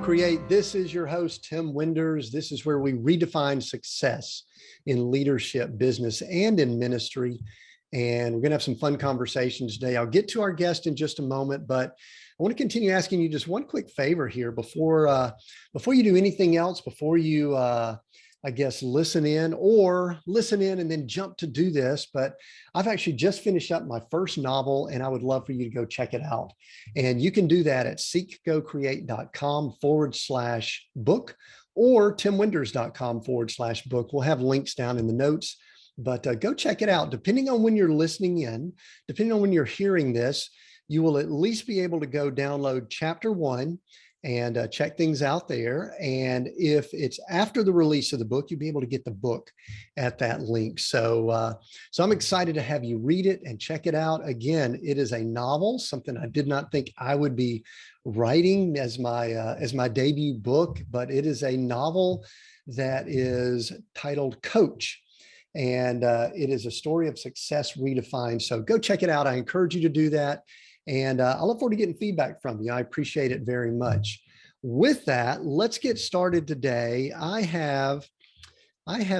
Create. This is your host, Tim Winders. This is where we redefine success in leadership, business, and in ministry. And we're going to have some fun conversations today. I'll get to our guest in just a moment, but I want to continue asking you just one quick favor here before you do anything else, before you, listen in and then jump to do this. But I've actually just finished up my first novel, and I would love for you to go check it out. And you can do that at seekgocreate.com/book or timwinders.com/book. We'll have links down in the notes, but go check it out. Depending on when you're listening in, depending on when you're hearing this, you will at least be able to go download chapter 1 and check things out there. And if it's after the release of the book, you'll be able to get the book at that link. So I'm excited to have you read it and check it out. Again, it is a novel, something I did not think I would be writing as my debut book, but it is a novel that is titled Coach. And it is a story of success redefined. So go check it out. I encourage you to do that. And I look forward to getting feedback from you. I appreciate it very much. With that, let's get started today. I have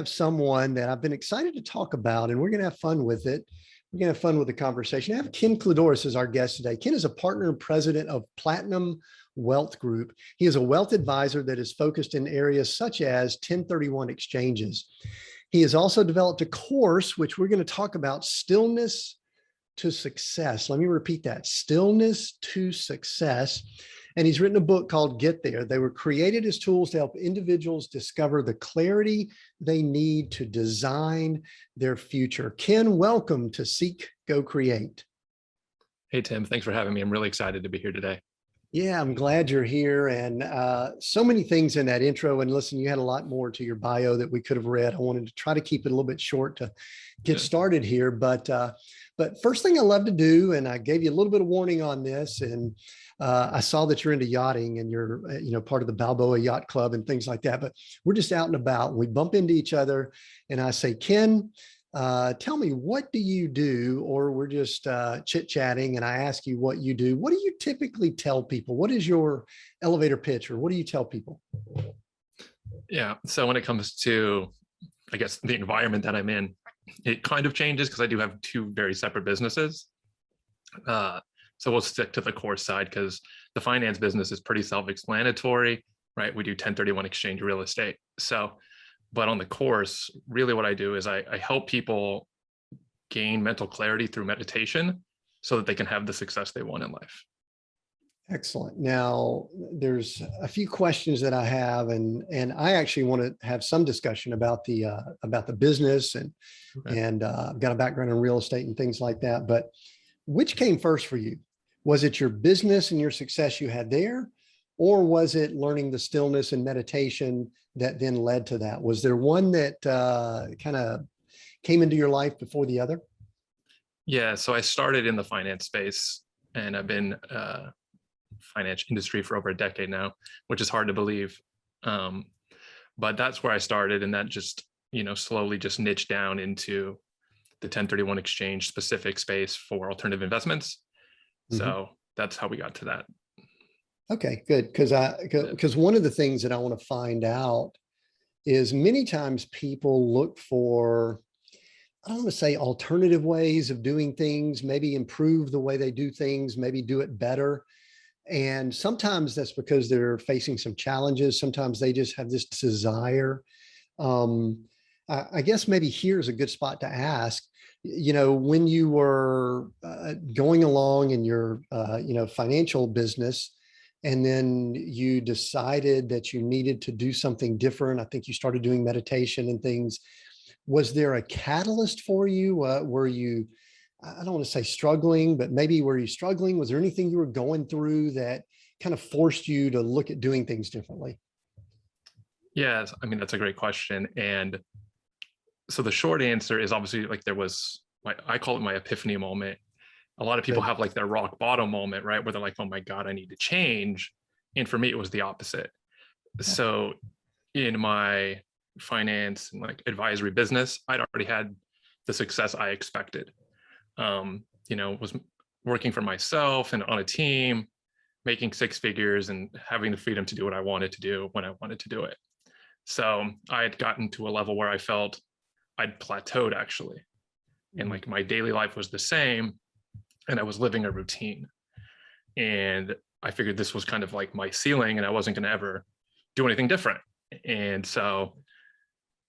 someone that I've been excited to talk about, and we're going to have fun with it. We're going to have fun with the conversation. I have Ken Kladouris as our guest today. Ken is a partner and president of Platinum Wealth Group. He is a wealth advisor that is focused in areas such as 1031 exchanges. He has also developed a course, which we're going to talk about, Stillness to Success. Let me repeat that, Stillness to Success. And he's written a book called Get There. They were created as tools to help individuals discover the clarity they need to design their future. Ken, welcome to Seek, Go, Create. Hey, Tim, thanks for having me. I'm really excited to be here today. Yeah, I'm glad you're here. And so many things in that intro. And listen, you had a lot more to your bio that we could have read. I wanted to try to keep it a little bit short to get started here. But first thing I love to do, and I gave you a little bit of warning on this, and I saw that you're into yachting and you're part of the Balboa Yacht Club and things like that. But we're just out and about. And we bump into each other, and I say, Ken, tell me, what do you do? Or we're just chit-chatting, and I ask you what you do. What do you typically tell people? What is your elevator pitch, or what do you tell people? Yeah, so when it comes to, I guess, the environment that I'm in, it kind of changes because I do have two very separate businesses. So we'll stick to the core side because the finance business is pretty self-explanatory, right? We do 1031 exchange real estate. But on the course, really what I do is I help people gain mental clarity through meditation so that they can have the success they want in life. Excellent. Now, there's a few questions that I have, and I actually want to have some discussion about the business, and I've got a background in real estate and things like that. But which came first for you? Was it your business and your success you had there, or was it learning the stillness and meditation that then led to that? Was there one that kind of came into your life before the other? Yeah, so I started in the finance space, and I've been finance industry for over a decade now, which is hard to believe. But that's where I started, and that just, slowly just niched down into the 1031 exchange specific space for alternative investments. Mm-hmm. So that's how we got to that. Okay, good. Because one of the things that I want to find out is many times people look for, I don't want to say alternative ways of doing things, maybe improve the way they do things, maybe do it better. And sometimes that's because they're facing some challenges. Sometimes they just have this desire. I guess maybe here's a good spot to ask, when you were going along in your, financial business, and then you decided that you needed to do something different. I think you started doing meditation and things. Was there a catalyst for you? Were you, I don't want to say struggling, but maybe were you struggling? Was there anything you were going through that kind of forced you to look at doing things differently? Yes, I mean, that's a great question. And so the short answer is obviously I call it my epiphany moment. A lot of people have like their rock bottom moment, right? Where they're like, oh my God, I need to change. And for me, it was the opposite. So in my finance and like advisory business, I'd already had the success I expected. Was working for myself and on a team, making six figures and having the freedom to do what I wanted to do when I wanted to do it. So I had gotten to a level where I felt I'd plateaued actually. And like my daily life was the same and I was living a routine. And I figured this was kind of like my ceiling and I wasn't going to ever do anything different. And so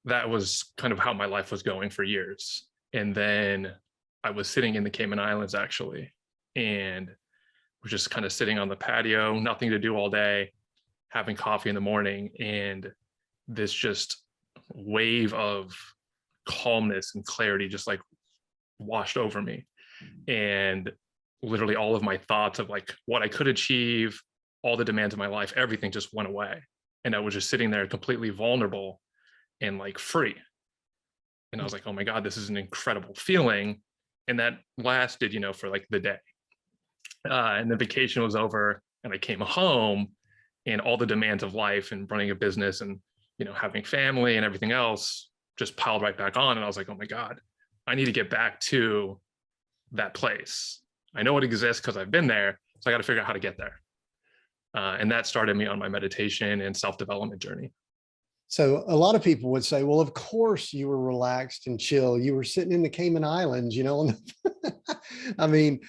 that was kind of how my life was going for years. And then I was sitting in the Cayman Islands actually, and was just kind of sitting on the patio, nothing to do all day, having coffee in the morning. And this just wave of calmness and clarity just like washed over me. And literally all of my thoughts of like what I could achieve, all the demands of my life, everything just went away. And I was just sitting there completely vulnerable and like free. And I was like, oh my God, this is an incredible feeling. And that lasted, for like the day. And the vacation was over and I came home, and all the demands of life and running a business and, having family and everything else just piled right back on. And I was like, oh my God, I need to get back to that place. I know it exists because I've been there. So I got to figure out how to get there. And that started me on my meditation and self-development journey. So a lot of people would say, well, of course you were relaxed and chill. You were sitting in the Cayman Islands, I mean,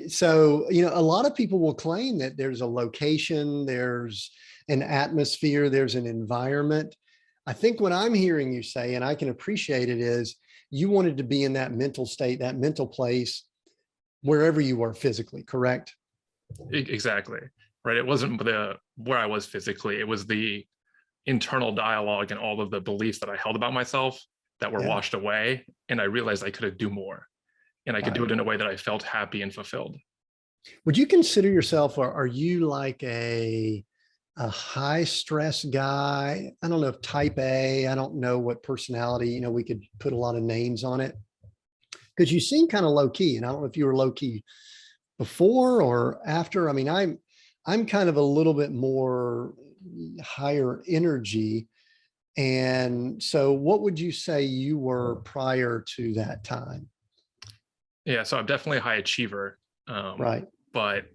so, a lot of people will claim that there's a location, there's an atmosphere, there's an environment. I think what I'm hearing you say, and I can appreciate it, is you wanted to be in that mental state, that mental place, wherever you were physically, correct? Exactly. Right. It wasn't where I was physically, it was the internal dialogue and all of the beliefs that I held about myself that were washed away. And I realized I could do more, and I could do it in a way that I felt happy and fulfilled. Would you consider yourself, or are you like a high stress guy? I don't know if type A, I don't know what personality, we could put a lot of names on it, because you seem kind of low key, and I don't know if you were low key before or after. I mean, I'm kind of a little bit more higher energy. And so what would you say you were prior to that time? Yeah, so I'm definitely a high achiever. Right. But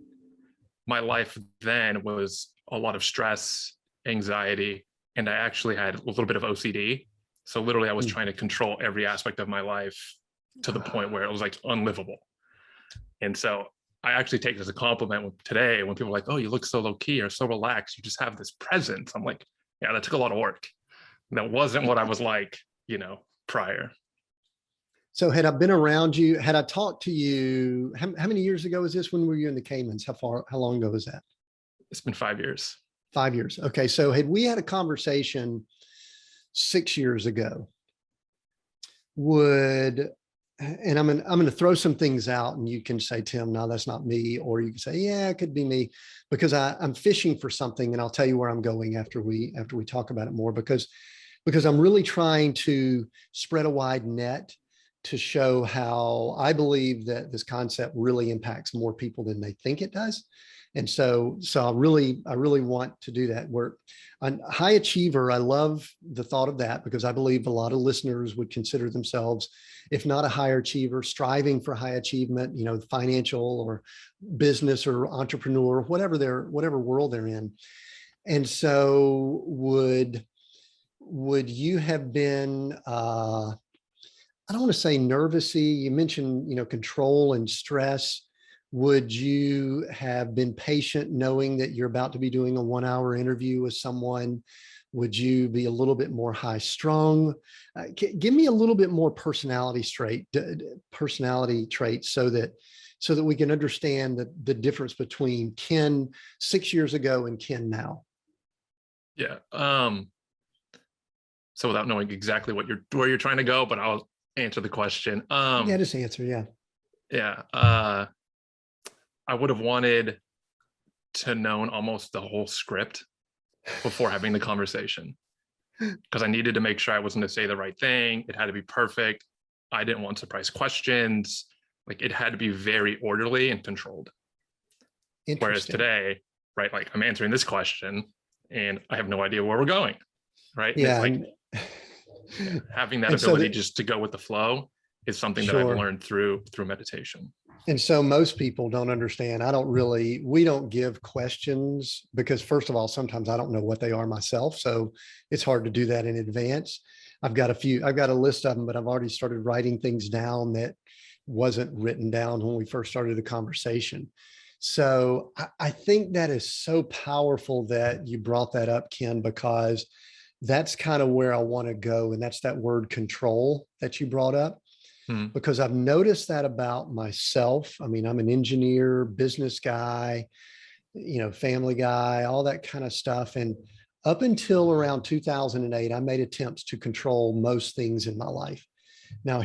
my life then was a lot of stress, anxiety, and I actually had a little bit of OCD. So literally I was trying to control every aspect of my life to the point where it was like unlivable. And so I actually take it as a compliment today when people are like, oh, you look so low key or so relaxed. You just have this presence. I'm like, yeah, that took a lot of work. That wasn't what I was like, prior. So had I been around you, had I talked to you, how many years ago was this? When were you in the Caymans? How long ago was that? It's been 5 years. 5 years. Okay. So had we had a conversation 6 years ago, and I'm going to throw some things out, and you can say, Tim, no, that's not me. Or you can say, yeah, it could be me, because I'm fishing for something, and I'll tell you where I'm going after we talk about it more, because I'm really trying to spread a wide net to show how I believe that this concept really impacts more people than they think it does. And so I really want to do that. We're a high achiever. I love the thought of that, because I believe a lot of listeners would consider themselves, if not a higher achiever, striving for high achievement, financial or business or entrepreneur, whatever world they're in. And so would you have been, I don't want to say nervousy. You mentioned, control and stress. Would you have been patient knowing that you're about to be doing a 1-hour interview with someone? Would you be a little bit more high strung? Give me a little bit more personality traits so that we can understand the difference between Ken 6 years ago and Ken now. Yeah. So without knowing exactly where you're trying to go, but I'll answer the question. Yeah, just answer. Yeah. Yeah. I would have wanted to known almost the whole script before having the conversation, because I needed to make sure I was going to say the right thing. It had to be perfect. I didn't want surprise questions. Like, it had to be very orderly and controlled. Whereas today, right, like I'm answering this question and I have no idea where we're going, right? Yeah. And it's like having that ability just to go with the flow is something that I've learned through meditation. And so most people don't understand. We don't give questions because, first of all, sometimes I don't know what they are myself. So it's hard to do that in advance. I've got a list of them, but I've already started writing things down that wasn't written down when we first started the conversation. So I think that is so powerful that you brought that up, Ken, because that's kind of where I want to go. And that's that word control that you brought up, Hmm. because I've noticed that about myself. I mean, I'm an engineer, business guy, family guy, all that kind of stuff. And up until around 2008, I made attempts to control most things in my life. Now, I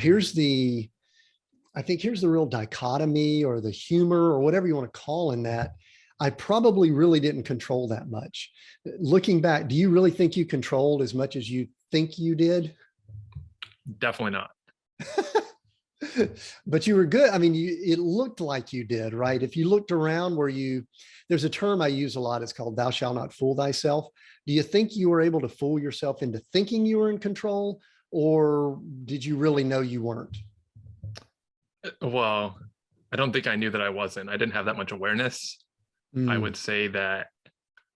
think here's the real dichotomy or the humor or whatever you want to call in that. I probably really didn't control that much. Looking back, do you really think you controlled as much as you think you did? Definitely not. But you were good. I mean, it looked like you did, right? If you looked around, there's a term I use a lot. It's called thou shalt not fool thyself. Do you think you were able to fool yourself into thinking you were in control, or did you really know you weren't? Well, I don't think I knew that I wasn't. I didn't have that much awareness. I Mm, would say that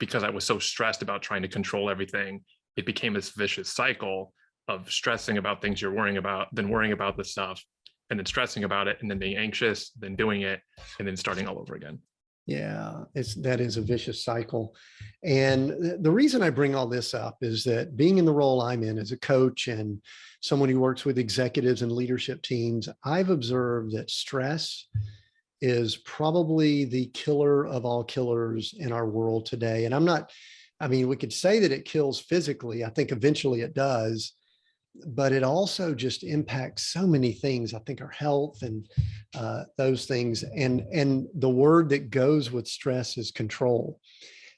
because I was so stressed about trying to control everything, it became this vicious cycle of stressing about things you're worrying about, then worrying about the stuff, and then stressing about it, and then being anxious, then doing it, and then starting all over again. yeah, that is a vicious cycle. And the reason I bring all this up is that being in the role I'm in as a coach and someone who works with executives and leadership teams, I've observed that stress is probably the killer of all killers in our world today. And I mean, we could say that it kills physically. I think eventually it does, but it also just impacts so many things. I think our health and those things. And the word that goes with stress is control.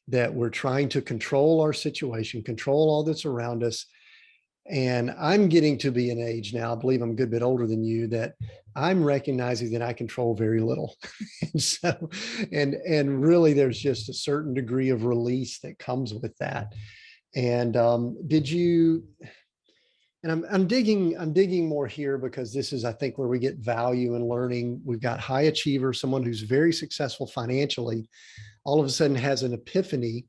That we're trying to control our situation, control all that's around us. And I'm getting to be an age now, I believe I'm a good bit older than you, that I'm recognizing that I control very little. And so, and really there's just a certain degree of release that comes with that. And did you, and I'm digging more here because this is, I think, where we get value in learning. We've got high achiever, someone who's very successful financially, all of a sudden has an epiphany.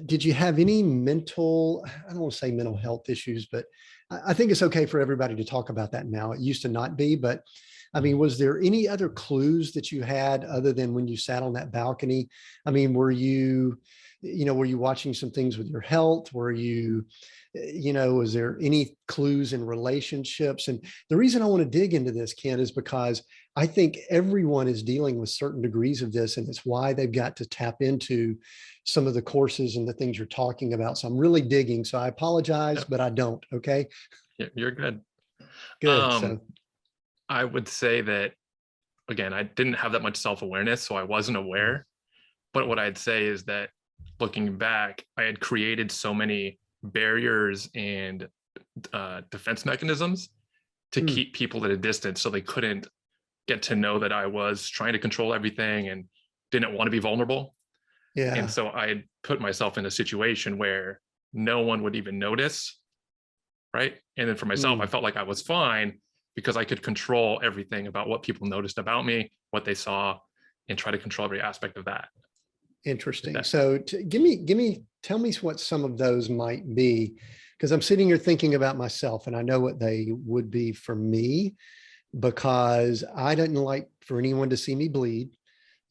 Did you have any mental, I don't want to say mental health issues, but I think it's okay for everybody to talk about that now. It used to not be, but I mean, was there any other clues that you had other than when you sat on that balcony? I mean, were you watching some things with your health? Was there any clues in relationships? And the reason I want to dig into this, Ken, is because I think everyone is dealing with certain degrees of this, and it's why they've got to tap into some of the courses and the things you're talking about. So I'm really digging. So I apologize, Yep. but I don't. Okay, You're good. good. Um, So, I would say that again, I didn't have that much self-awareness, so I wasn't aware. But what I'd say is that looking back, I had created so many barriers and defense mechanisms to hmm, keep people at a distance so they couldn't get to know that I was trying to control everything and didn't want to be vulnerable. And yeah, so I had put myself in a situation where no one would even notice. Right. And then for myself, I hmm. felt like I was fine because I could control everything about what people noticed about me, what they saw, and try to control every aspect of that. Interesting. That So tell me what some of those might be, because I'm sitting here thinking about myself and I know what they would be for me, because I didn't like for anyone to see me bleed.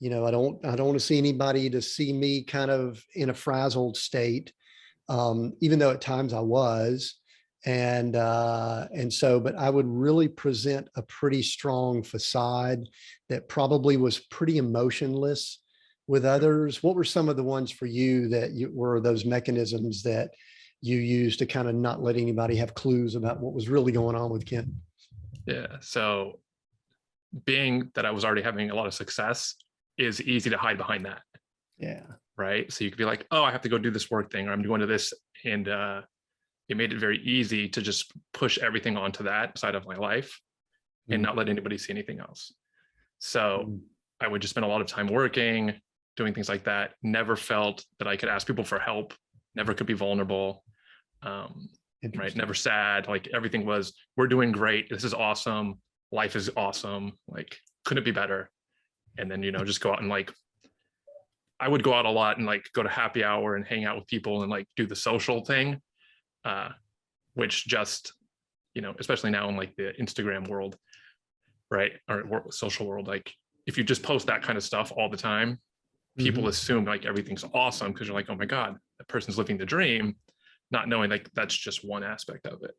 I don't want to see anybody to see me kind of in a frazzled state, even though at times I was. But I would really present a pretty strong facade that probably was pretty emotionless with others. What were some of the ones for you that were those mechanisms that you used to kind of not let anybody have clues about what was really going on with Ken? yeah. So being that I was already having a lot of success is easy to hide behind that. Yeah. Right. So you could be like, oh, I have to go do this work thing, or I'm going to this. And it made it very easy to just push everything onto that side of my life and not let anybody see anything else. So Mm-hmm. I would just spend a lot of time working, doing things like that. Never felt that I could ask people for help, never could be vulnerable. Right. Never Interesting. sad. Like everything was, we're doing great. This is awesome. life is awesome. Like, couldn't be better. And then, just go out and like, I would go out a lot and like go to happy hour and hang out with people and like do the social thing, which just, especially now in like the Instagram world, right? Or social world, like if you just post that kind of stuff all the time, people assume like everything's awesome because you're like, oh my God, that person's living the dream, not knowing like that's just one aspect of it.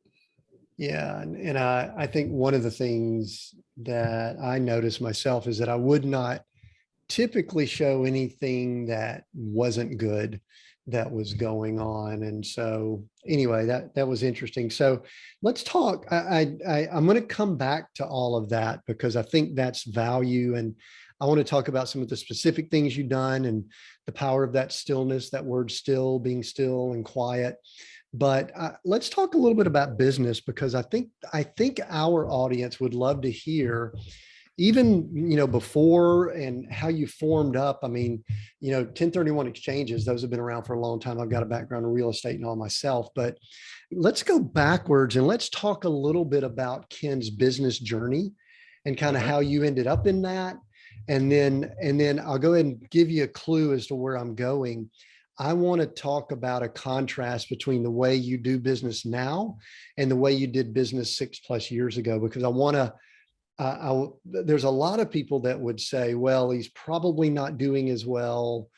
Yeah. And I think one of the things that I noticed myself is that I would not typically show anything that wasn't good that was going on. And so anyway, that was interesting. So let's talk. I'm going to come back to all of that because I think that's value. And I want to talk about some of the specific things you've done and the power of that stillness, that word still, being still and quiet. But let's talk a little bit about business, because I think our audience would love to hear even, before and how you formed up. I mean, 1031 exchanges, those have been around for a long time. I've got a background in real estate and all myself, but let's go backwards and let's talk a little bit about Ken's business journey and kind of how you ended up in that. And then I'll go ahead and give you a clue as to where I'm going. I want to talk about a contrast between the way you do business now and the way you did business 6+ years ago, because I want to, there's a lot of people that would say, well, he's probably not doing as well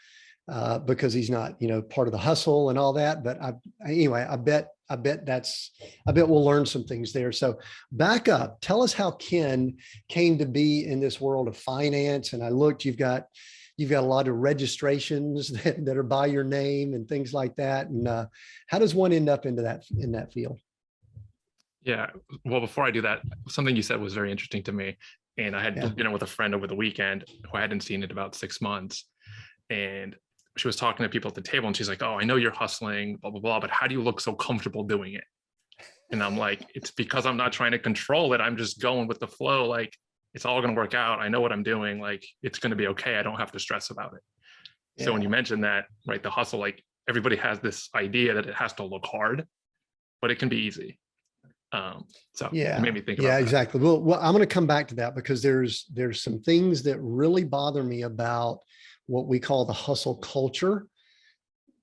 because he's not, part of the hustle and all that. But anyway, I bet we'll learn some things there. So back up, tell us how Ken came to be in this world of finance. And I looked, you've got a lot of registrations that are by your name and things like that. And how does one end up in that field? Yeah. Well, before I do that, something you said was very interesting to me. And I had dinner with a friend over the weekend who I hadn't seen in about 6 months. And she was talking to people at the table and she's like, oh, I know you're hustling, blah, blah, blah, but how do you look so comfortable doing it? And I'm like, it's because I'm not trying to control it. I'm just going with the flow. Like, it's all going to work out. I know what I'm doing. Like, it's going to be okay. I don't have to stress about it. Yeah. So when you mentioned that, right, the hustle, like everybody has this idea that it has to look hard, but it can be easy. So it made me think about that. Exactly. Well, I'm going to come back to that because there's some things that really bother me about what we call the hustle culture.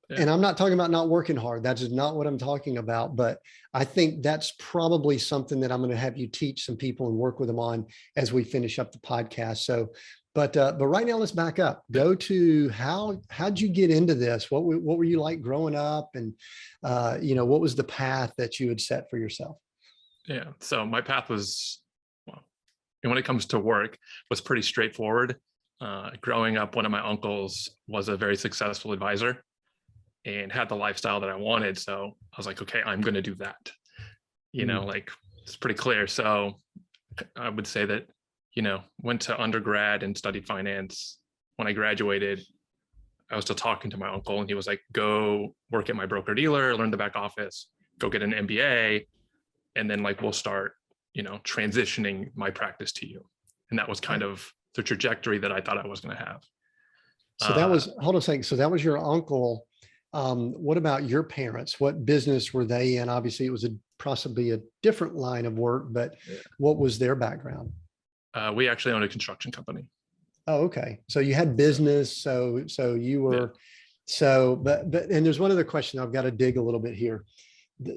Yeah. And I'm not talking about not working hard. That is not what I'm talking about. But I think that's probably something that I'm going to have you teach some people and work with them on as we finish up the podcast. So, but right now let's back up. Go to how'd you get into this? What were you like growing up? And, what was the path that you had set for yourself? Yeah. So my path was, well, when it comes to work, was pretty straightforward. Growing up, one of my uncles was a very successful advisor and had the lifestyle that I wanted. So I was like, okay, I'm going to do that. Like it's pretty clear. So I would say that, went to undergrad and studied finance. When I graduated, I was still talking to my uncle and he was like, go work at my broker dealer, learn the back office, go get an MBA. And then like, we'll start, transitioning my practice to you. And that was kind of the trajectory that I thought I was going to have. So that was, hold on a second. So that was your uncle. What about your parents? What business were they in? Obviously it was possibly a different line of work, but what was their background? We actually owned a construction company. Oh, okay. So you had business. So you were, and there's one other question I've got to dig a little bit here.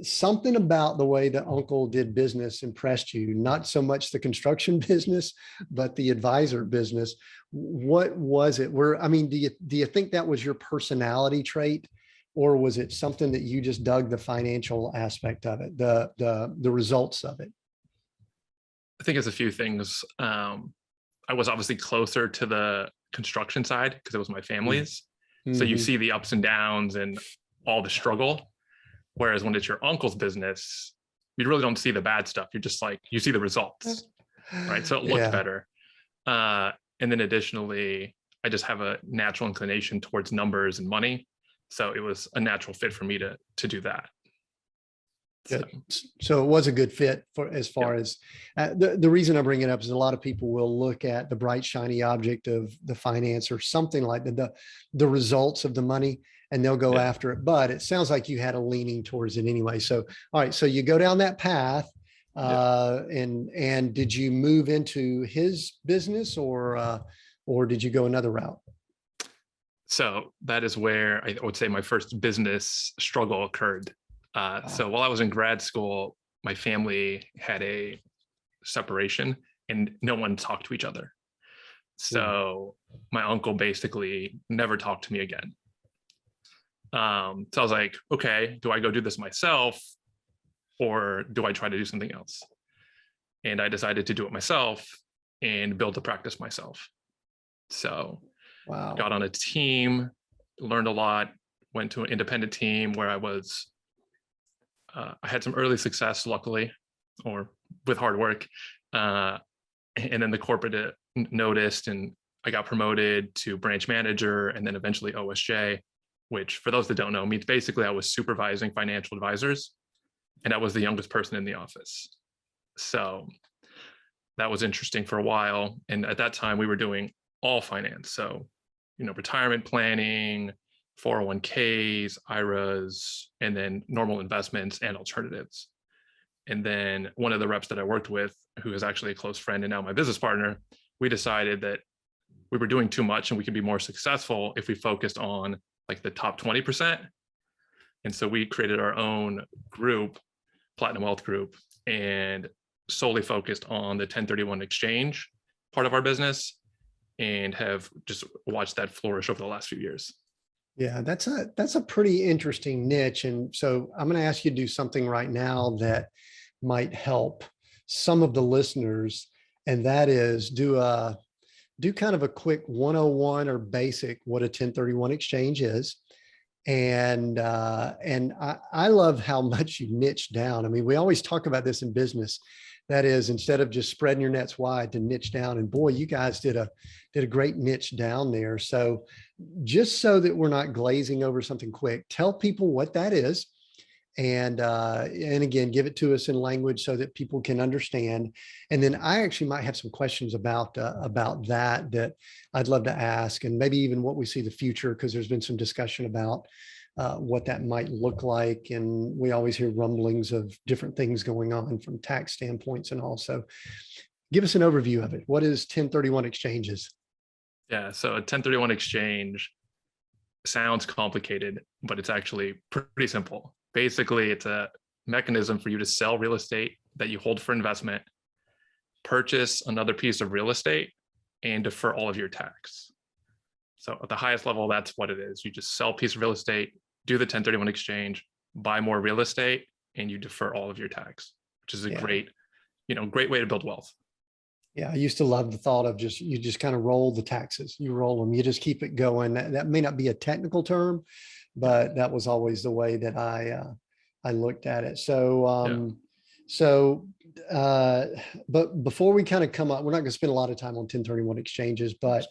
Something about the way that uncle did business impressed you, not so much the construction business, but the advisor business. What was it? Do you think that was your personality trait, or was it something that you just dug the financial aspect of it, the results of it? I think it's a few things. I was obviously closer to the construction side because it was my family's. Mm-hmm. So you see the ups and downs and all the struggle. Whereas when it's your uncle's business, you really don't see the bad stuff. You're just like, you see the results, right? So it looked better. And then additionally, I just have a natural inclination towards numbers and money. So it was a natural fit for me to do that. So it was a good fit as far as the reason I bring it up is a lot of people will look at the bright, shiny object of the finance or something like the results of the money, and they'll go after it. But it sounds like you had a leaning towards it anyway. So, all right. So you go down that path. And did you move into his business or did you go another route? So that is where I would say my first business struggle occurred. So while I was in grad school, my family had a separation and no one talked to each other. So my uncle basically never talked to me again. So I was like, okay, do I go do this myself or do I try to do something else? And I decided to do it myself and build the practice myself. So Wow. got on a team, learned a lot, went to an independent team where I had some early success, luckily, or with hard work. And then the corporate noticed, and I got promoted to branch manager and then eventually OSJ, which for those that don't know means basically I was supervising financial advisors and I was the youngest person in the office. So that was interesting for a while. And at that time we were doing all finance. So, retirement planning, 401ks, IRAs, and then normal investments and alternatives. And then one of the reps that I worked with, who is actually a close friend and now my business partner, we decided that we were doing too much and we could be more successful if we focused on like the top 20%. And so we created our own group, Platinum Wealth Group, and solely focused on the 1031 exchange part of our business and have just watched that flourish over the last few years. Yeah, that's a pretty interesting niche. And so I'm going to ask you to do something right now that might help some of the listeners. And that is do kind of a quick 101 or basic what a 1031 exchange is. And I love how much you niche down. I mean, we always talk about this in business. That is, instead of just spreading your nets wide, to niche down. And boy, you guys did a great niche down there. So just so that we're not glazing over something quick, tell people what that is. And again, give it to us in language so that people can understand. And then I actually might have some questions about that I'd love to ask, and maybe even what we see the future, because there's been some discussion about what that might look like. And we always hear rumblings of different things going on from tax standpoints and all. So give us an overview of it. What is 1031 exchanges? Yeah, so a 1031 exchange sounds complicated, but it's actually pretty simple. Basically, it's a mechanism for you to sell real estate that you hold for investment, purchase another piece of real estate, and defer all of your tax. So at the highest level, that's what it is. You just sell a piece of real estate, do the 1031 exchange, buy more real estate, and you defer all of your tax, which is a great way to build wealth. Yeah, I used to love the thought of you just kind of roll the taxes. You roll them, you just keep it going. That may not be a technical term, but that was always the way that I looked at it. So, but before we kind of come up, we're not going to spend a lot of time on 1031 exchanges, but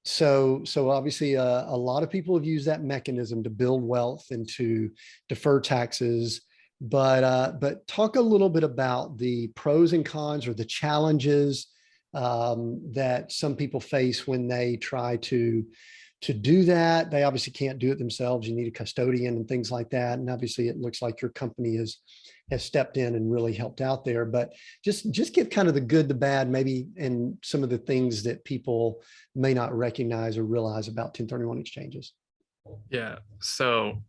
so obviously a lot of people have used that mechanism to build wealth and to defer taxes. But talk a little bit about the pros and cons or the challenges that some people face when they try to do that. They obviously can't do it themselves. You need a custodian and things like that. And obviously it looks like your company has stepped in and really helped out there. But just give kind of the good, the bad, maybe, and some of the things that people may not recognize or realize about 1031 exchanges. Yeah. So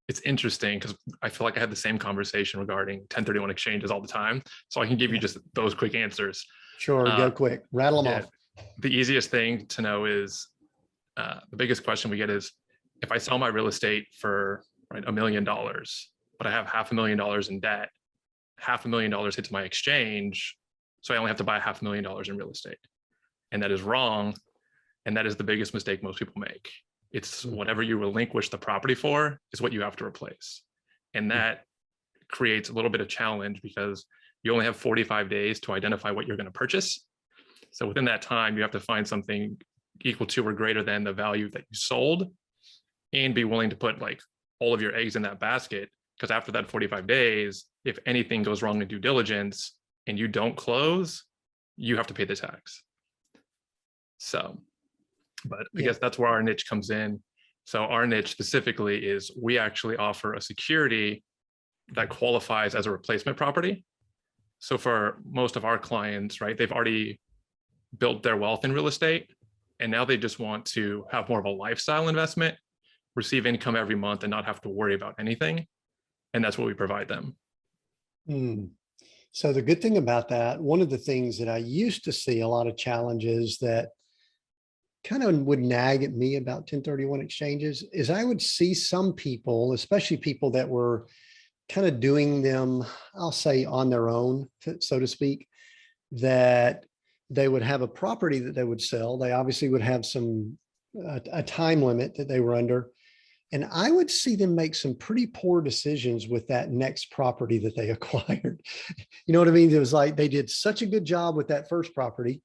it's interesting because I feel like I had the same conversation regarding 1031 exchanges all the time. So I can give you just those quick answers. Sure, go quick, rattle them off. The easiest thing to know is the biggest question we get is, if I sell my real estate for $1 million, but I have $500,000 in debt, $500,000 hits my exchange, so I only have to buy $500,000 in real estate. And that is wrong. And that is the biggest mistake most people make. It's whatever you relinquish the property for is what you have to replace. And that creates a little bit of challenge because you only have 45 days to identify what you're going to purchase. So within that time, you have to find something equal to or greater than the value that you sold and be willing to put like all of your eggs in that basket. Because after that 45 days, if anything goes wrong in due diligence and you don't close, you have to pay the tax. So, but I guess that's where our niche comes in. So our niche specifically is we actually offer a security that qualifies as a replacement property. So for most of our clients, right, they've already built their wealth in real estate, and now they just want to have more of a lifestyle investment, receive income every month, and not have to worry about anything. And that's what we provide them. Hmm. So the good thing about that, one of the things that I used to see a lot of challenges that kind of would nag at me about 1031 exchanges is I would see some people, especially people that were kind of doing them, I'll say on their own, so to speak, that they would have a property that they would sell. They obviously would have some a time limit that they were under. And I would see them make some pretty poor decisions with that next property that they acquired. You know what I mean? It was like they did such a good job with that first property.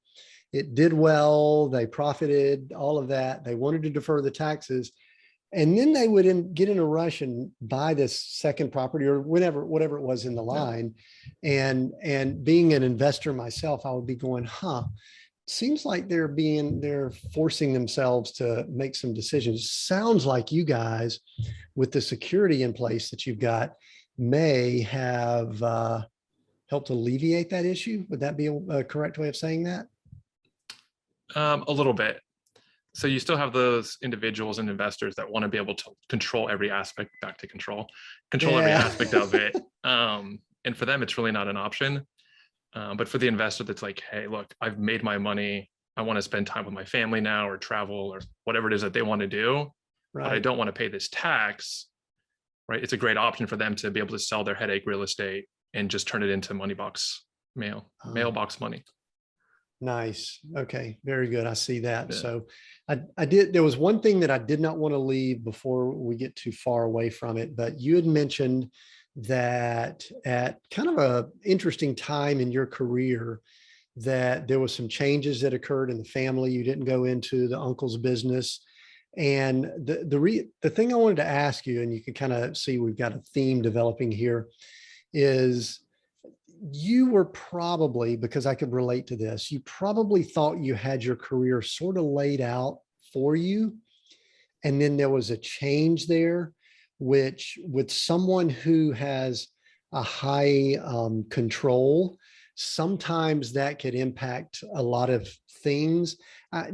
It did well. They profited, all of that. They wanted to defer the taxes. And then they would get in a rush and buy this second property or whatever it was in the line. And being an investor myself, I would be going, seems like they're forcing themselves to make some decisions. Sounds like you guys, with the security in place that you've got, may have helped alleviate that issue. Would that be a correct way of saying that? A little bit. So you still have those individuals and investors that want to be able to control every aspect, back to control every aspect of it. And for them, it's really not an option. But for the investor that's like, hey, look, I've made my money. I want to spend time with my family now, or travel, or whatever it is that they want to do, Right. but I don't want to pay this tax, right? It's a great option for them to be able to sell their headache real estate and just turn it into mailbox money. Nice. Okay. Very good. I see that. Yeah. So there was one thing that I did not want to leave before we get too far away from it, but you had mentioned that at kind of a interesting time in your career, that there was some changes that occurred in the family. You didn't go into the uncle's business. And the thing I wanted to ask you, and you can kind of see we've got a theme developing here, is you were probably, because I could relate to this, you probably thought you had your career sort of laid out for you. And then there was a change there, which with someone who has a high control, sometimes that could impact a lot of things.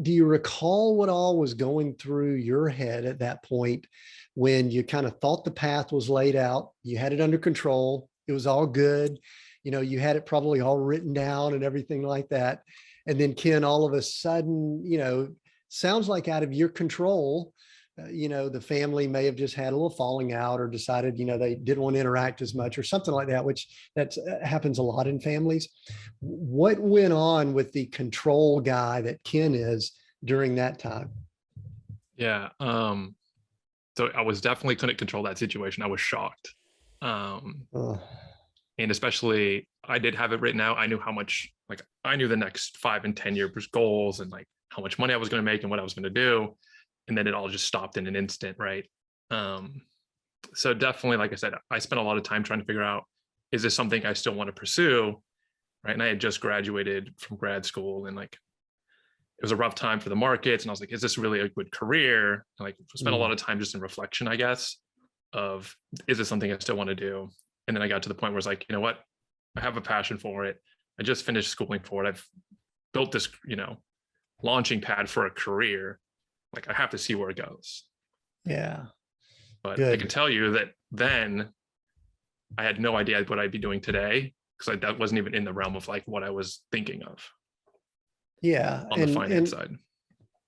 Do you recall what all was going through your head at that point when you kind of thought the path was laid out, you had it under control, it was all good? You know, you had it probably all written down and everything like that. And then Ken, all of a sudden, sounds like out of your control, the family may have just had a little falling out or decided, they didn't want to interact as much or something like that, which happens a lot in families. What went on with the control guy that Ken is during that time? Yeah. So I was definitely couldn't control that situation. I was shocked. And especially I did have it written out. I knew how much, I knew the next 5 and 10 years goals and how much money I was going to make and what I was going to do. And then it all just stopped in an instant. Right. So definitely, like I said, I spent a lot of time trying to figure out, is this something I still want to pursue? Right. And I had just graduated from grad school, and it was a rough time for the markets. And I was like, is this really a good career? And spent a lot of time just in reflection, I guess, of, is this something I still want to do? And then I got to the point where it's like, you know what, I have a passion for it. I just finished schooling for it. I've built this, launching pad for a career. I have to see where it goes. Yeah. But good. I can tell you that then I had no idea what I'd be doing today, because that wasn't even in the realm of what I was thinking of. Yeah. On the finance side.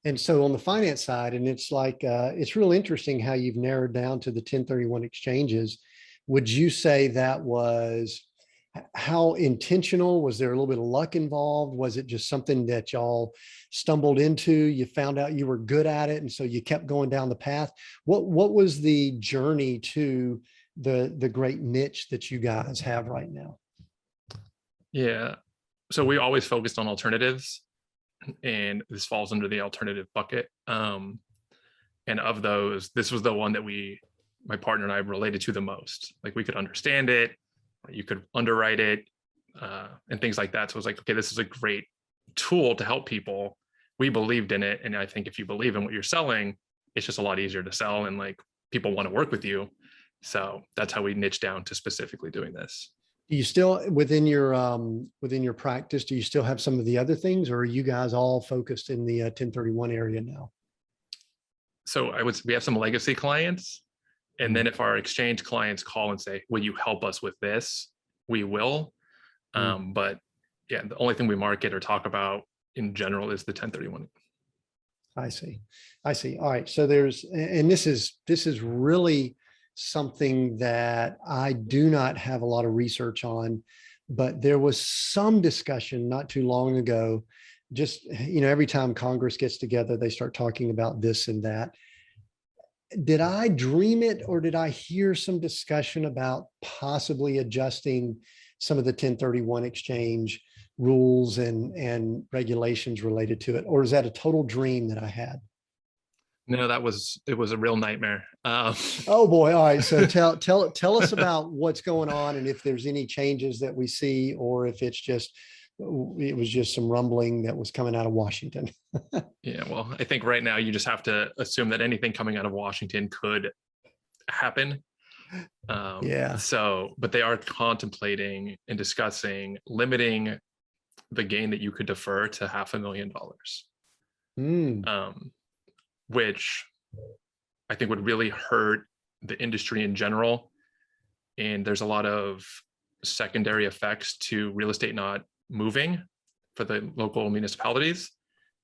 And so on the finance side, and it's it's real interesting how you've narrowed down to the 1031 exchanges. Would you say that was, how intentional? Was there a little bit of luck involved? Was it just something that y'all stumbled into? You found out you were good at it, and so you kept going down the path. What was the journey to the great niche that you guys have right now? Yeah. So we always focused on alternatives, and this falls under the alternative bucket. And of those, this was the one that my partner and I related to the most. We could understand it, you could underwrite it, and things like that. So it was okay, this is a great tool to help people. We believed in it. And I think if you believe in what you're selling, it's just a lot easier to sell, and people want to work with you. So that's how we niche down to specifically doing this. Do you still within your practice, do you still have some of the other things, or are you guys all focused in the 1031 area now? So we have some legacy clients. And then if our exchange clients call and say, will you help us with this? We will. But yeah, the only thing we market or talk about in general is the 1031. I see. I see. All right. So this is really something that I do not have a lot of research on, but there was some discussion not too long ago. Just, every time Congress gets together, they start talking about this and that. Did I dream it, or did I hear some discussion about possibly adjusting some of the 1031 exchange rules and regulations related to it? Or is that a total dream that I had? No, it was a real nightmare. Oh boy. All right. So tell us about what's going on, and if there's any changes that we see, or if it was just some rumbling that was coming out of Washington. Yeah, well, I think right now you just have to assume that anything coming out of Washington could happen. Yeah. But they are contemplating and discussing limiting the gain that you could defer to $500,000, which I think would really hurt the industry in general. And there's a lot of secondary effects to real estate not moving for the local municipalities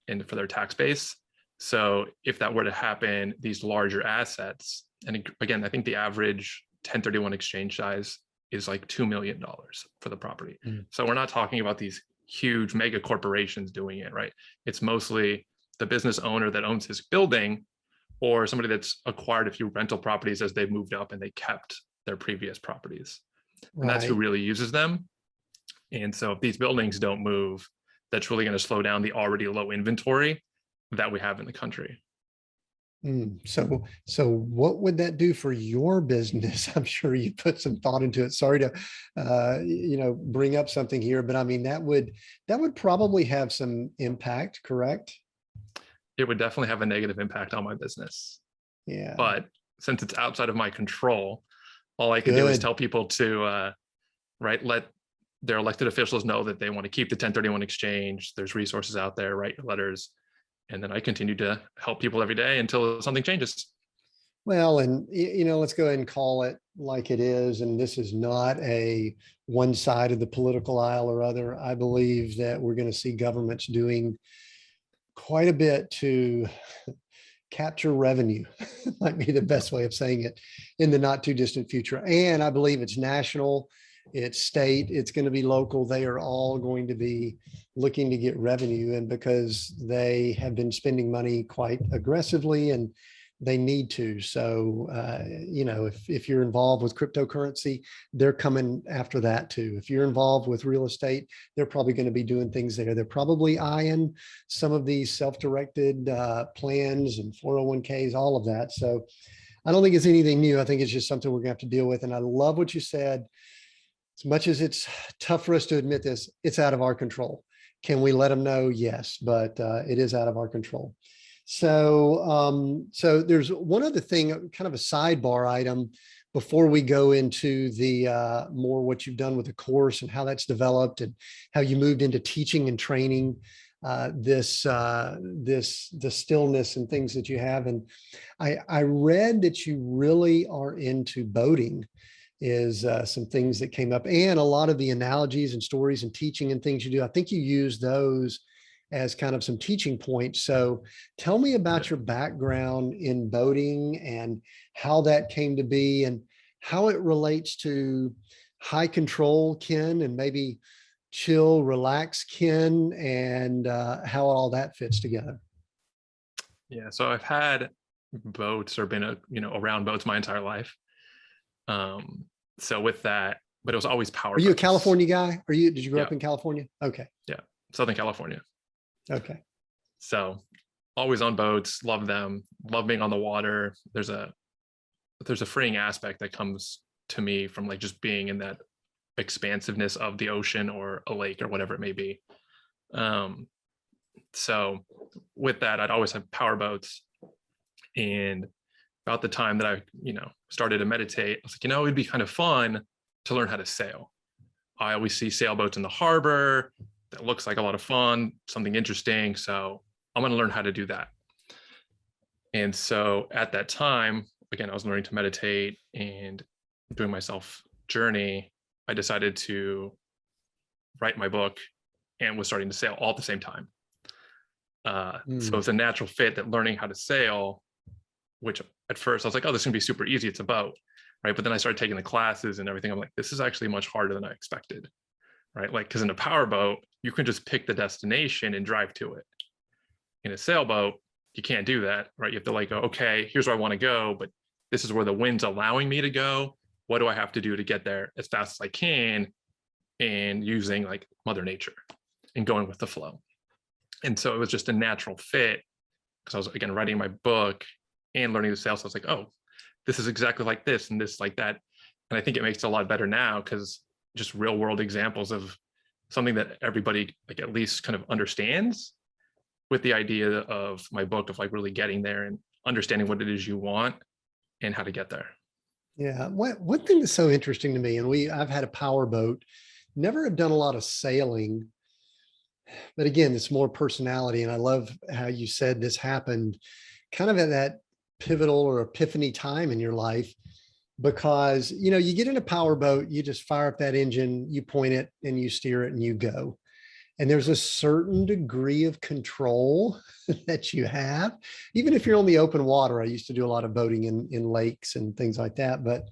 and for their tax base. So if that were to happen, these larger assets, and again, I think the average 1031 exchange size is like $2 million for the property. So we're not talking about these huge mega corporations doing it, right? It's mostly the business owner that owns his building, or somebody that's acquired a few rental properties as they've moved up and they kept their previous properties. And that's who really uses them. And so if these buildings don't move, that's really going to slow down the already low inventory that we have in the country. So what would that do for your business? I'm sure you put some thought into it. Sorry to, bring up something here, but I mean, that would probably have some impact, correct? It would definitely have a negative impact on my business. Yeah. But since it's outside of my control, all I can do is tell people to, let their elected officials know that they want to keep the 1031 exchange. There's resources out there, write your letters. And then I continue to help people every day until something changes. Well, and let's go ahead and call it like it is. And this is not a one side of the political aisle or other. I believe that we're going to see governments doing quite a bit to capture revenue, might be the best way of saying it, in the not too distant future. And I believe it's national, it's state, it's going to be local. They are all going to be looking to get revenue, and because they have been spending money quite aggressively and they need to. So, if you're involved with cryptocurrency, they're coming after that too. If you're involved with real estate, they're probably going to be doing things there. They're probably eyeing some of these self-directed plans and 401ks, all of that. So I don't think it's anything new. I think it's just something we're going to have to deal with. And I love what you said. As much as it's tough for us to admit this, it's out of our control. Can we let them know? Yes, but it is out of our control. So there's one other thing, kind of a sidebar item before we go into the more what you've done with the course and how that's developed and how you moved into teaching and training the stillness and things that you have. And I read that you really are into boating, is some things that came up, and a lot of the analogies and stories and teaching and things you do. I think you use those as kind of some teaching points. So tell me about your background in boating and how that came to be and how it relates to high control Ken and maybe chill, relax Ken, and how all that fits together. Yeah, so I've had boats or been around boats my entire life. So with that, but it was always power. Are you a California guy? Did you grow up in California? Okay. Yeah, Southern California. Okay. So always on boats, love them, love being on the water. There's a freeing aspect that comes to me from like just being in that expansiveness of the ocean or a lake or whatever it may be. So with that, I'd always have power boats. And about the time that I, started to meditate, I was like, it'd be kind of fun to learn how to sail. I always see sailboats in the harbor. That looks like a lot of fun, something interesting. So I'm going to learn how to do that. And so at that time, again, I was learning to meditate and doing my self journey. I decided to write my book and was starting to sail all at the same time. So it's a natural fit that learning how to sail, which at first I was like, oh, this is gonna be super easy. It's a boat, right? But then I started taking the classes and everything. I'm like, this is actually much harder than I expected, right? Like, because in a powerboat, you can just pick the destination and drive to it. In a sailboat, you can't do that, right? You have to like go, okay, here's where I want to go, but this is where the wind's allowing me to go. What do I have to do to get there as fast as I can? And using like Mother Nature and going with the flow. And so it was just a natural fit because I was, again, writing my book and learning to sail. So I was like, oh, this is exactly like this and this like that. And I think it makes it a lot better now because just real world examples of something that everybody like at least kind of understands, with the idea of my book of like really getting there and understanding what it is you want and how to get there. Yeah. One thing that's so interesting to me, and I've had a power boat, never have done a lot of sailing, but again, it's more personality. And I love how you said this happened kind of at that pivotal or epiphany time in your life, because, you get in a power boat, you just fire up that engine, you point it and you steer it and you go. And there's a certain degree of control that you have, even if you're on the open water. I used to do a lot of boating in lakes and things like that. But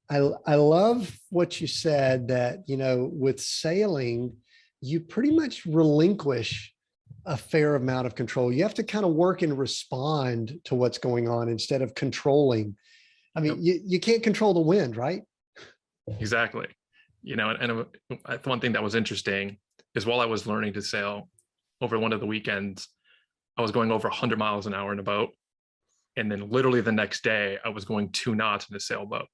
I love what you said that, with sailing, you pretty much relinquish a fair amount of control. You have to kind of work and respond to what's going on instead of controlling. I mean, you can't control the wind, right? Exactly. And one thing that was interesting is while I was learning to sail over one of the weekends, I was going over 100 miles an hour in a boat. And then literally the next day, I was going 2 knots in a sailboat.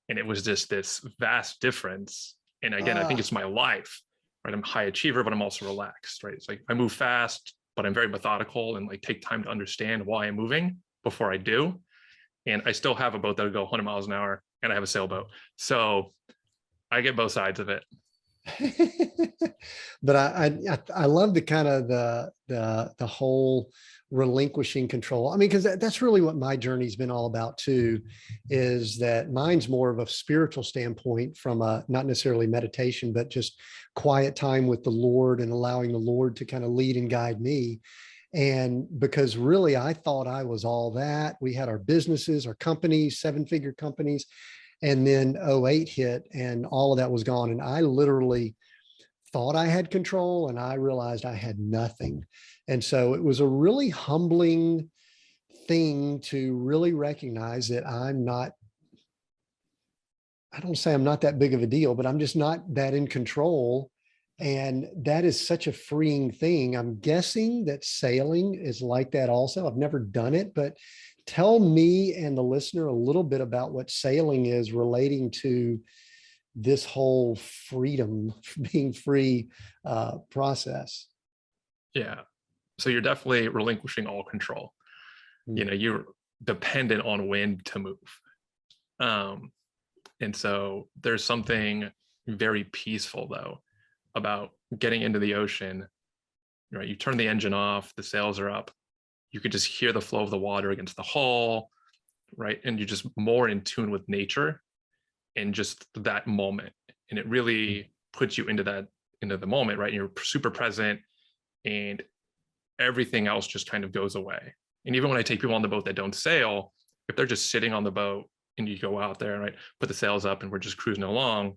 And it was just this vast difference. And again, I think it's my life, right? I'm a high achiever, but I'm also relaxed, right? It's like I move fast, but I'm very methodical and like take time to understand why I'm moving before I do. And I still have a boat that'll go 100 miles an hour and I have a sailboat. So I get both sides of it. But I love the kind of the whole relinquishing control. I mean, because that's really what my journey's been all about too, is that mine's more of a spiritual standpoint from a, not necessarily meditation, but just quiet time with the Lord and allowing the Lord to kind of lead and guide me. And because really, I thought I was all that. We had our businesses, our companies, 7-figure companies. And then 2008 hit and all of that was gone. And I literally thought I had control and I realized I had nothing. And so it was a really humbling thing to really recognize that I don't say I'm not that big of a deal, but I'm just not that in control. And that is such a freeing thing. I'm guessing that sailing is like that also. I've never done it, but tell me and the listener a little bit about what sailing is relating to this whole freedom, being free process. Yeah. So you're definitely relinquishing all control. You're dependent on wind to move. And so there's something very peaceful though about getting into the ocean, right? You turn the engine off, the sails are up. You could just hear the flow of the water against the hull, right? And you're just more in tune with nature in just that moment. And it really puts you into the moment, right? And you're super present and everything else just kind of goes away. And even when I take people on the boat that don't sail, if they're just sitting on the boat and you go out there, right, put the sails up and we're just cruising along,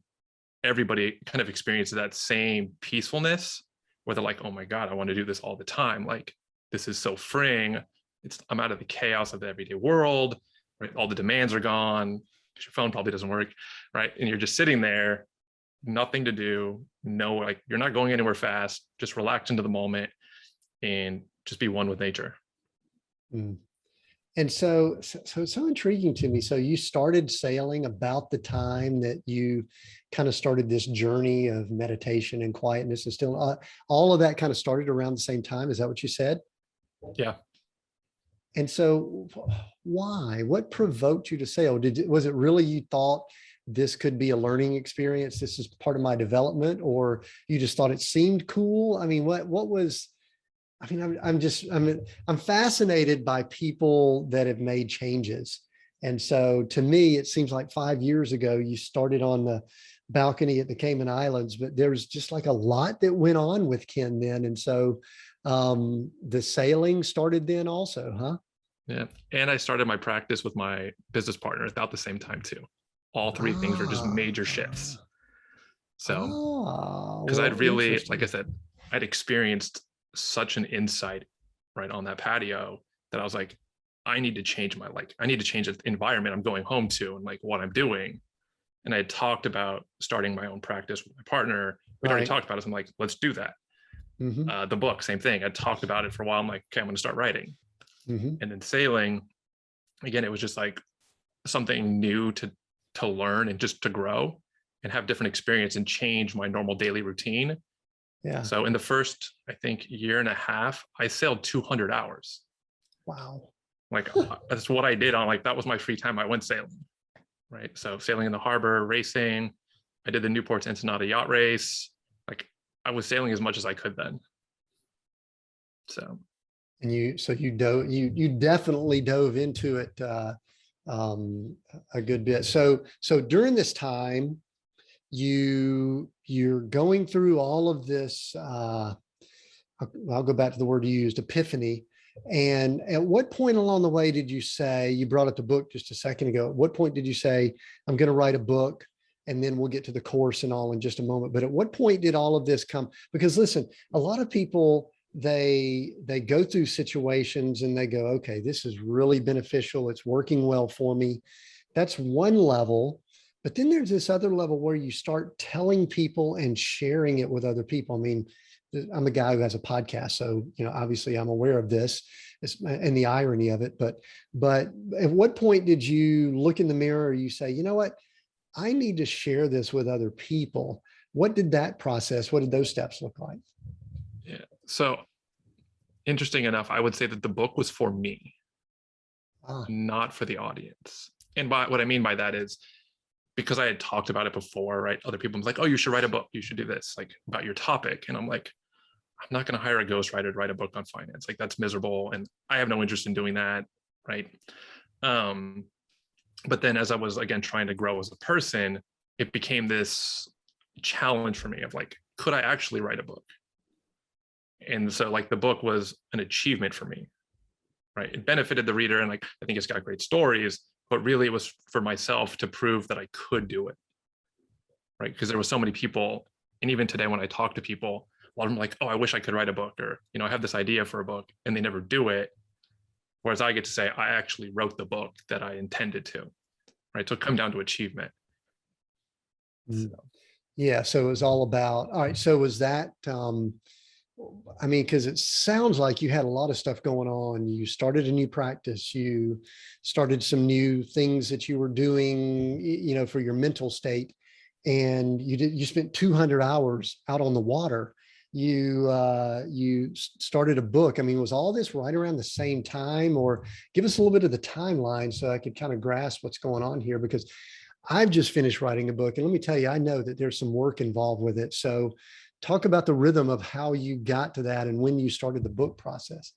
everybody kind of experiences that same peacefulness where they're like, oh my God, I want to do this all the time. Like, this is so freeing. I'm out of the chaos of the everyday world, right? All the demands are gone. Your phone probably doesn't work, right? And you're just sitting there, nothing to do. No, like you're not going anywhere fast. Just relax into the moment and just be one with nature. And so it's so intriguing to me. So you started sailing about the time that you kind of started this journey of meditation and quietness and still all of that kind of started around the same time. Is that what you said? Yeah. And so why? What provoked you to sail? Was it really you thought this could be a learning experience? This is part of my development, or you just thought it seemed cool? I mean, what was, I mean, I'm fascinated by people that have made changes. And so to me, it seems like 5 years ago, you started on the balcony at the Cayman Islands, but there's just like a lot that went on with Ken then. And so the sailing started then also, huh? Yeah. And I started my practice with my business partner about the same time too. All three things were just major shifts. So, because I'd really, like I said, I'd experienced such an insight right on that patio that I was like, I need to change I need to change the environment I'm going home to and like what I'm doing. And I had talked about starting my own practice with my partner. We'd already talked about it. So I'm like, let's do that. The book, same thing. I talked about it for a while. I'm like, okay, I'm going to start writing. And then sailing, again, it was just like something new to learn and just to grow and have different experience and change my normal daily routine. Yeah. So in the first, I think, year and a half, I sailed 200 hours. Wow. Like that's what I did on, like, that was my free time. I went sailing, right? So sailing in the harbor, racing. I did the Newport's Ensenada yacht race. Like I was sailing as much as I could then. So. And you definitely dove into it a good bit. So during this time, you're going through all of this. I'll go back to the word you used, epiphany. And at what point along the way did you say, you brought up the book just a second ago, at what point did you say, I'm going to write a book? And then we'll get to the course and all in just a moment. But at what point did all of this come? Because listen, a lot of people, they go through situations and they go, okay, this is really beneficial. It's working well for me. That's one level. But then there's this other level where you start telling people and sharing it with other people. I mean, I'm a guy who has a podcast, so obviously I'm aware of this and the irony of it. But at what point did you look in the mirror? Or you say, you know what, I need to share this with other people? What did that process? What did those steps look like? Yeah. So interesting enough, I would say that the book was for me, not for the audience. And what I mean by that is, because I had talked about it before, right? Other people was like, oh, you should write a book. You should do this, like, about your topic. And I'm like, I'm not going to hire a ghostwriter to write a book on finance. Like, that's miserable. And I have no interest in doing that. Right. But then as I was, again, trying to grow as a person, it became this challenge for me of like, could I actually write a book? And so like the book was an achievement for me, right? It benefited the reader. And like, I think it's got great stories, but really it was for myself to prove that I could do it, right? Because there were so many people, and even today when I talk to people, a lot of them are like, oh, I wish I could write a book, or, I have this idea for a book, and they never do it. Whereas I get to say, I actually wrote the book that I intended to, right? So it comes down to achievement. So. Yeah. So it was all about, all right. So was that, I mean, because it sounds like you had a lot of stuff going on. You started a new practice. You started some new things that you were doing, for your mental state. And you spent 200 hours out on the water. You started a book. I mean, was all this right around the same time? Or give us a little bit of the timeline so I could kind of grasp what's going on here, because I've just finished writing a book. And let me tell you, I know that there's some work involved with it. So talk about the rhythm of how you got to that and when you started the book process.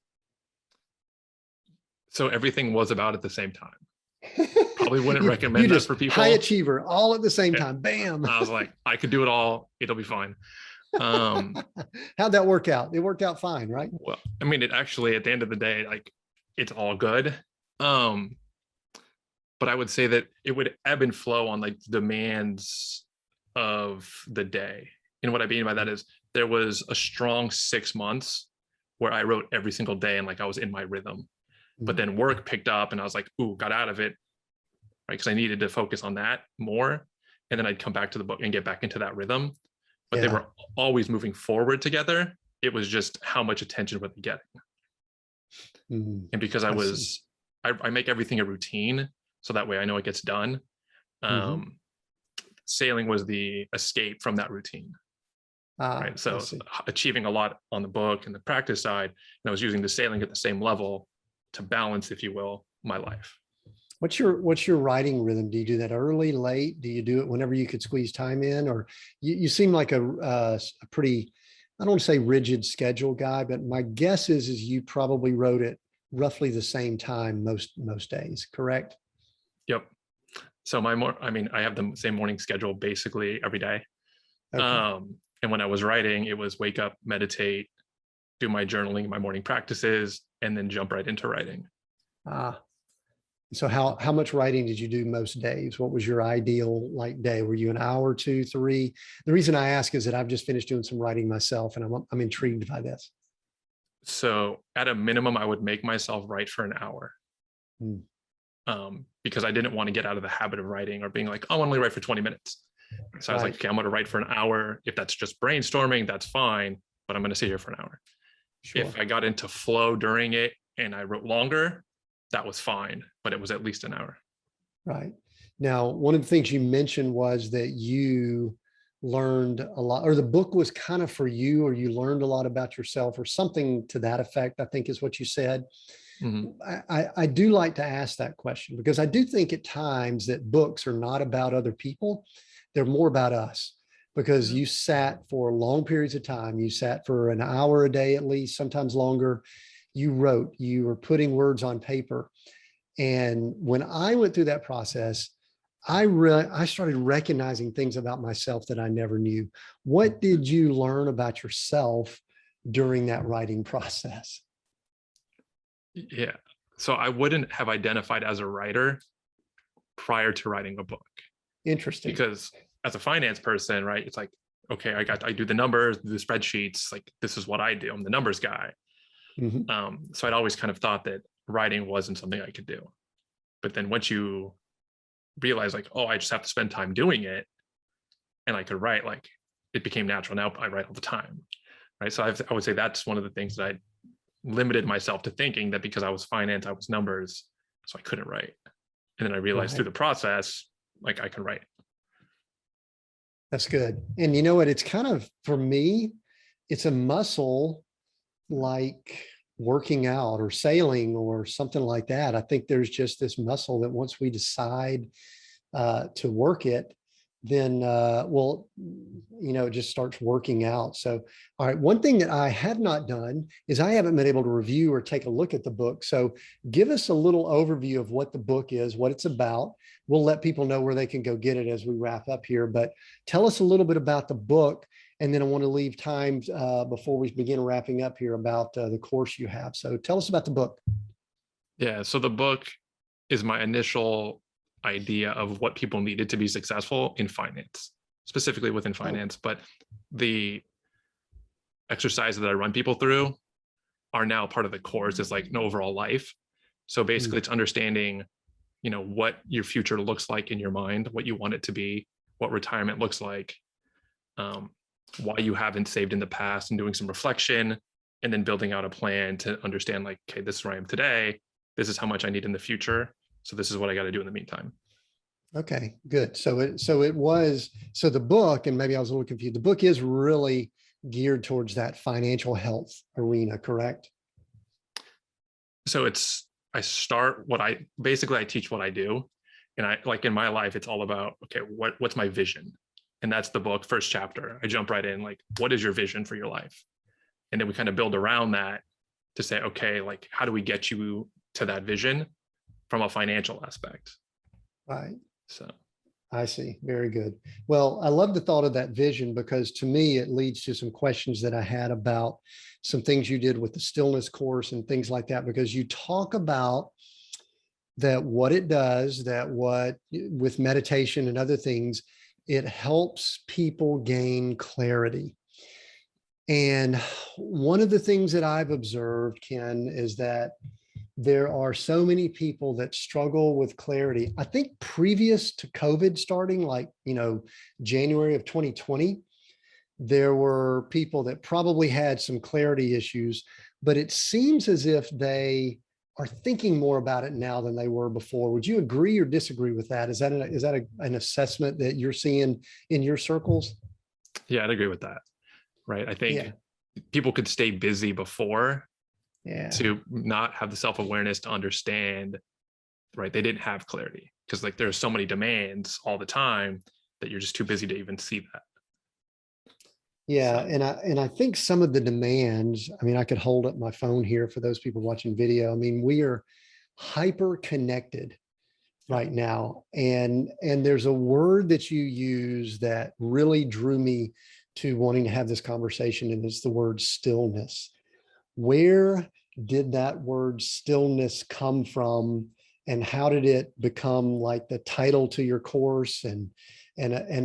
So everything was about at the same time. Probably wouldn't recommend that for people. High achiever, all at the same time. Bam. I was like, I could do it all. It'll be fine. How'd that work out? It worked out fine, right? Well, I mean, it actually, at the end of the day, like, it's all good. But I would say that it would ebb and flow on like the demands of the day. And what I mean by that is there was a strong 6 months where I wrote every single day and like I was in my rhythm. But then work picked up and I was like, ooh, got out of it, right? Because I needed to focus on that more. And then I'd come back to the book and get back into that rhythm. But they were always moving forward together. It was just how much attention were they getting? And because I make everything a routine, so that way I know it gets done. Sailing was the escape from that routine. Right. So achieving a lot on the book and the practice side, and I was using the sailing at the same level to balance, if you will, my life. What's your writing rhythm? Do you do that early, late? Do you do it whenever you could squeeze time in? Or you seem like a pretty, I don't want to say rigid schedule guy, but my guess is you probably wrote it roughly the same time most days, correct? Yep. So I have the same morning schedule basically every day. Okay. And when I was writing, it was wake up, meditate, do my journaling, my morning practices, and then jump right into writing. So how much writing did you do most days? What was your ideal day? Were you an hour, 2, 3? The reason I ask is that I've just finished doing some writing myself, and I'm intrigued by this. So at a minimum, I would make myself write for an hour. Because I didn't want to get out of the habit of writing or being like, oh, I'm only write for 20 minutes. So I was like, okay, I'm going to write for an hour. If that's just brainstorming, that's fine, but I'm going to sit here for an hour. Sure. If I got into flow during it and I wrote longer, that was fine, but it was at least an hour. Right. Now, one of the things you mentioned was that you learned a lot, or the book was kind of for you, or you learned a lot about yourself or something to that effect, I think is what you said. I do like to ask that question because I do think at times that books are not about other people. They're more about us, because you sat for long periods of time. You sat for an hour a day, at least, sometimes longer. You wrote, you were putting words on paper. And when I went through that process, I started recognizing things about myself that I never knew. What did you learn about yourself during that writing process? Yeah. So I wouldn't have identified as a writer prior to writing a book. Interesting. Because as a finance person, right, it's like, okay, I do the numbers, the spreadsheets, like this is what I do. I'm the numbers guy. So I'd always kind of thought that writing wasn't something I could do. But then once you realize like, oh, I just have to spend time doing it and I could write, like it became natural. Now I write all the time. Right. So I would say that's one of the things that I limited myself to, thinking that because I was finance, I was numbers, so I couldn't write. And then I realized through the process, like I can write. That's good. And you know what? It's kind of, for me, it's a muscle like working out or sailing or something like that. I think there's just this muscle that once we decide to work it, then it just starts working out. So, all right, one thing that I have not done is I haven't been able to review or take a look at the book. So give us a little overview of what the book is, what it's about. We'll let people know where they can go get it as we wrap up here, but tell us a little bit about the book. And then I want to leave time before we begin wrapping up here about the course you have. So tell us about the book. Yeah, so the book is my initial idea of what people needed to be successful in finance, specifically within finance. But the exercises that I run people through are now part of the course. It's like an overall life. So basically it's understanding, what your future looks like in your mind, what you want it to be, what retirement looks like, why you haven't saved in the past, and doing some reflection, and then building out a plan to understand like, okay, this is where I am today. This is how much I need in the future. So this is what I got to do in the meantime. Okay, good. So the book, and maybe I was a little confused, the book is really geared towards that financial health arena, correct? So I teach what I do. And I, like in my life, it's all about, okay, what's my vision? And that's the book, first chapter. I jump right in, like, what is your vision for your life? And then we kind of build around that to say, okay, like, how do we get you to that vision from a financial aspect? Right. So I see. Very good. Well, I love the thought of that vision, because to me, it leads to some questions that I had about some things you did with the Stillness course and things like that, because you talk about that, what it does, that what with meditation and other things, it helps people gain clarity. And one of the things that I've observed, Ken, is that there are so many people that struggle with clarity. I think previous to COVID starting, like, January of 2020, there were people that probably had some clarity issues, but it seems as if they are thinking more about it now than they were before. Would you agree or disagree with that? Is that an assessment that you're seeing in your circles? Yeah, I'd agree with that. Right. I think people could stay busy before Yeah. to not have the self-awareness to understand, right? They didn't have clarity because like there's so many demands all the time that you're just too busy to even see that. Yeah, So, and I think some of the demands, I mean, I could hold up my phone here for those people watching video. I mean, we are hyper connected yeah, right now. And there's a word that you use that really drew me to wanting to have this conversation, and it's the word stillness. Where did that word stillness come from, and how did it become like the title to your course, and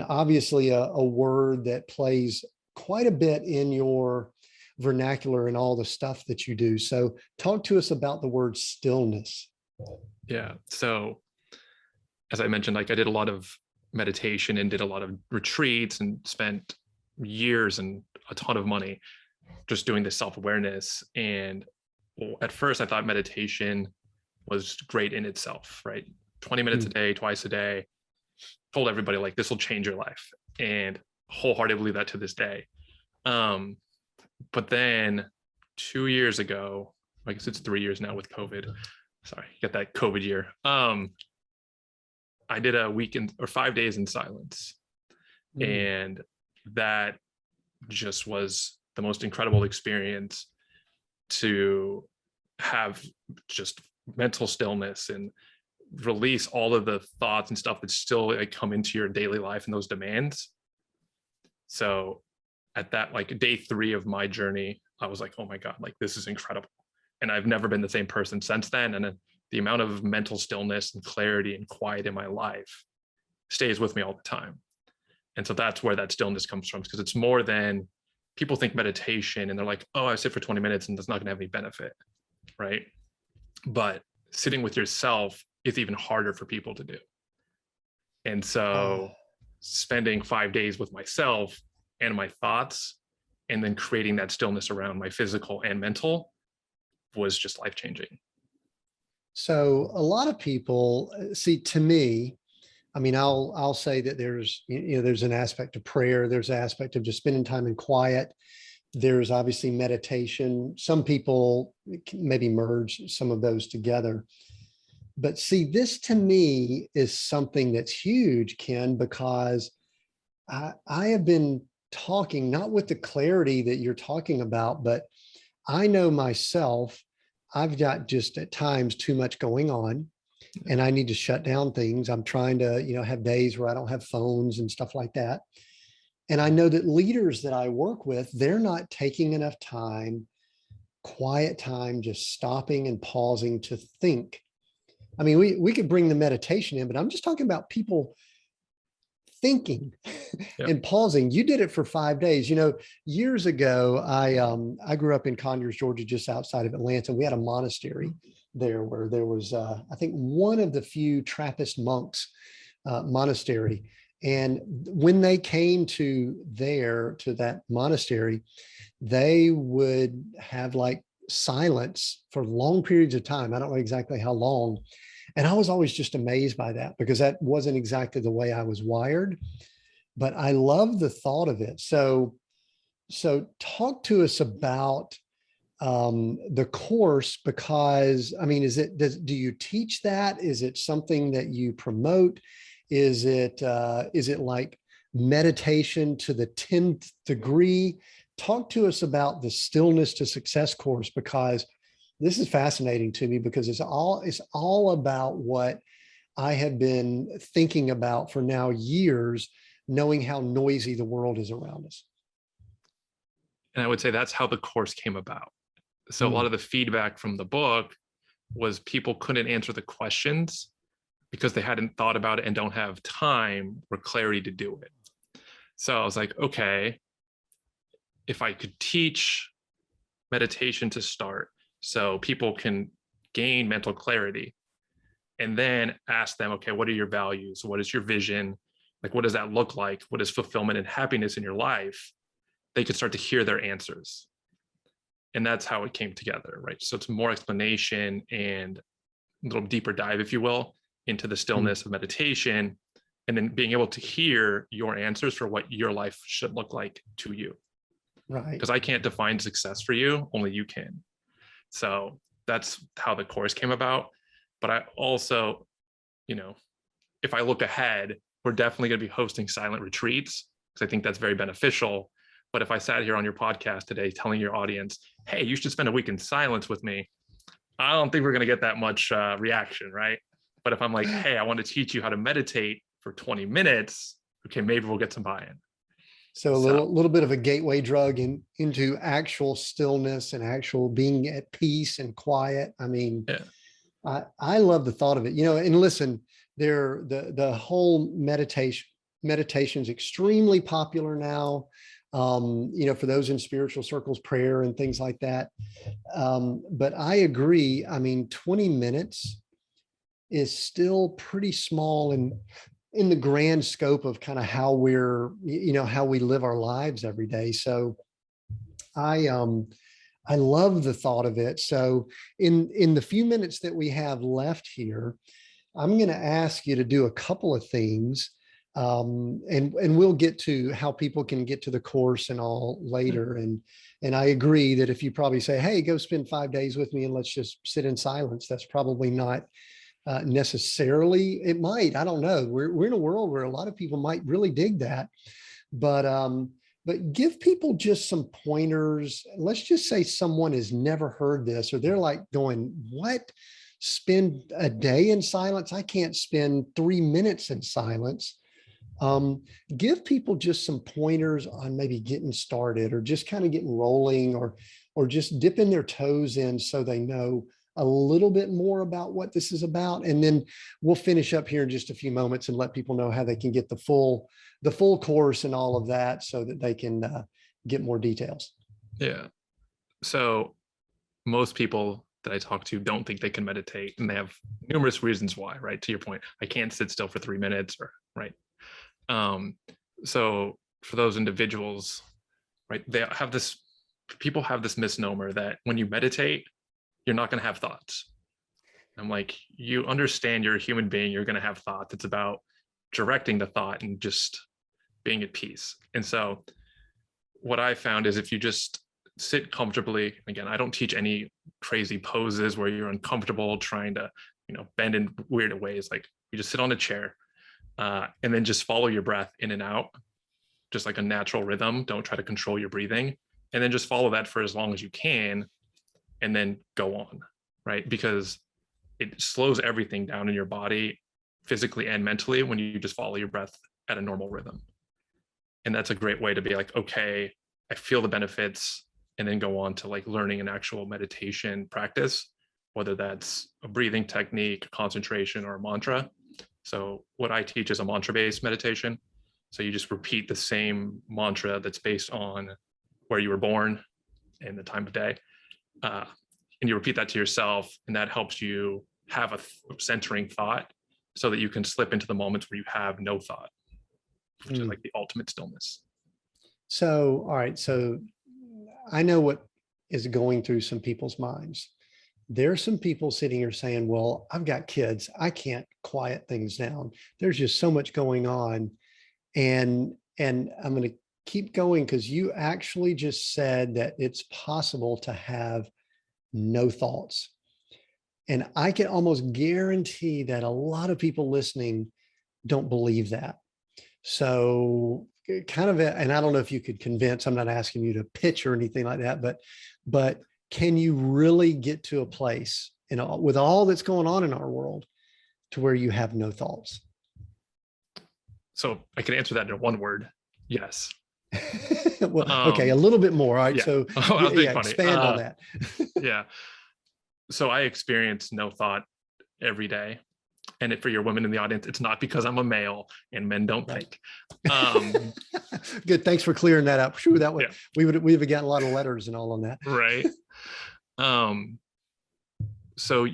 obviously a word that plays quite a bit in your vernacular and all the stuff that you do. So talk to us about the word stillness. yeah. So as I mentioned, like I did a lot of meditation and did a lot of retreats and spent years and a ton of money just doing this self-awareness. And well, at first I thought meditation was great in itself, right? 20 minutes a day, twice a day, told everybody like this will change your life, and wholeheartedly believe that to this day. But then 2 years ago, I guess it's 3 years now with COVID. Sorry, get that COVID year. I did a weekend or 5 days in silence. And that just was the most incredible experience to have just mental stillness and release all of the thoughts and stuff that still like come into your daily life and those demands. So at that like day 3 of my journey, I was like, oh my God, like this is incredible. And I've never been the same person since then. And the amount of mental stillness and clarity and quiet in my life stays with me all the time. And so that's where that stillness comes from, because it's more than people think meditation and they're like, oh, I sit for 20 minutes and that's not going to have any benefit, right? But sitting with yourself is even harder for people to do. And so spending 5 days with myself and my thoughts, and then creating that stillness around my physical and mental was just life-changing. So a lot of people see, to me, I mean, I'll say that there's, there's an aspect of prayer. There's an aspect of just spending time in quiet. There's obviously meditation. Some people maybe merge some of those together. But see, this to me is something that's huge, Ken, because I have been talking, not with the clarity that you're talking about, but I know myself, I've got just at times too much going on, and I need to shut down things. I'm trying to, have days where I don't have phones and stuff like that. And I know that leaders that I work with, they're not taking enough time, quiet time, just stopping and pausing to think. I mean, we could bring the meditation in, but I'm just talking about people thinking and pausing. You did it for 5 days. Years ago, I grew up in Conyers, Georgia, just outside of Atlanta. We had a monastery there where there was, I think, one of the few Trappist monks monastery. And when they came to that monastery, they would have like silence for long periods of time. I don't know exactly how long. And I was always just amazed by that, because that wasn't exactly the way I was wired, but I love the thought of it. So talk to us about the course, because I mean, do you teach that? Is it something that you promote? Is it like meditation to the 10th degree? Talk to us about the Stillness to Success course, because this is fascinating to me, because it's all about what I have been thinking about for now years, knowing how noisy the world is around us. And I would say that's how the course came about. So a lot of the feedback from the book was people couldn't answer the questions because they hadn't thought about it and don't have time or clarity to do it. So I was like, okay, if I could teach meditation to start so people can gain mental clarity, and then ask them, okay, what are your values? What is your vision? Like, what does that look like? What is fulfillment and happiness in your life? They could start to hear their answers. And that's how it came together, right? So it's more explanation and a little deeper dive, if you will, into the stillness of meditation, and then being able to hear your answers for what your life should look like to you. Right. Because I can't define success for you, only you can. So that's how the course came about. But I also, if I look ahead, we're definitely going to be hosting silent retreats because I think that's very beneficial. But if I sat here on your podcast today telling your audience, hey, you should spend a week in silence with me, I don't think we're going to get that much reaction, right? But if I'm like, hey, I want to teach you how to meditate for 20 minutes, okay, maybe we'll get some buy-in. So a little bit of a gateway drug into actual stillness and actual being at peace and quiet. I mean, yeah. I love the thought of it, and listen, the whole meditation is extremely popular now. For those in spiritual circles, prayer and things like that. But I agree. I mean, 20 minutes is still pretty small in the grand scope of kind of how how we live our lives every day. So I love the thought of it. So in the few minutes that we have left here, I'm going to ask you to do a couple of things. And we'll get to how people can get to the course and all later. And I agree that if you probably say, hey, go spend 5 days with me and let's just sit in silence, that's probably not necessarily. It might, I don't know. We're in a world where a lot of people might really dig that, but give people just some pointers. Let's just say someone has never heard this, or they're like going, what? Spend a day in silence? I can't spend 3 minutes in silence. Give people just some pointers on maybe getting started or just kind of getting rolling or just dipping their toes in so they know a little bit more about what this is about. And then we'll finish up here in just a few moments and let people know how they can get the full course and all of that so that they can get more details. Yeah. So most people that I talk to don't think they can meditate, and they have numerous reasons why, right? To your point, I can't sit still for 3 minutes, or right. So for those individuals, right, people have this misnomer that when you meditate, you're not going to have thoughts. I'm like, you understand you're a human being, you're going to have thoughts. It's about directing the thought and just being at peace. And so what I found is if you just sit comfortably, again, I don't teach any crazy poses where you're uncomfortable trying to, bend in weird ways. Like you just sit on a chair and then just follow your breath in and out, just like a natural rhythm. Don't try to control your breathing, and then just follow that for as long as you can, and then go on, right? Because it slows everything down in your body, physically and mentally, when you just follow your breath at a normal rhythm. And that's a great way to be like, okay, I feel the benefits, and then go on to like learning an actual meditation practice, whether that's a breathing technique, concentration, or a mantra. So what I teach is a mantra-based meditation. So you just repeat the same mantra that's based on where you were born and the time of day. And you repeat that to yourself, and that helps you have a centering thought so that you can slip into the moments where you have no thought, which is like the ultimate stillness. So, all right. So I know what is going through some people's minds. There's some people sitting here saying, well, I've got kids. I can't quiet things down. There's just so much going on. And I'm going to keep going because you actually just said that it's possible to have no thoughts. And I can almost guarantee that a lot of people listening don't believe that. So kind of, and I don't know if you could convince, I'm not asking you to pitch or anything like that, but can you really get to a place, with all that's going on in our world, to where you have no thoughts? So I can answer that in one word. Yes. Well, okay, a little bit more. All right. Yeah. So expand on that. Yeah. So I experience no thought every day. And for your women in the audience, it's not because I'm a male and men don't think. Good. Thanks for clearing that up. Sure, that would, yeah. we would have gotten a lot of letters and all on that. Right. So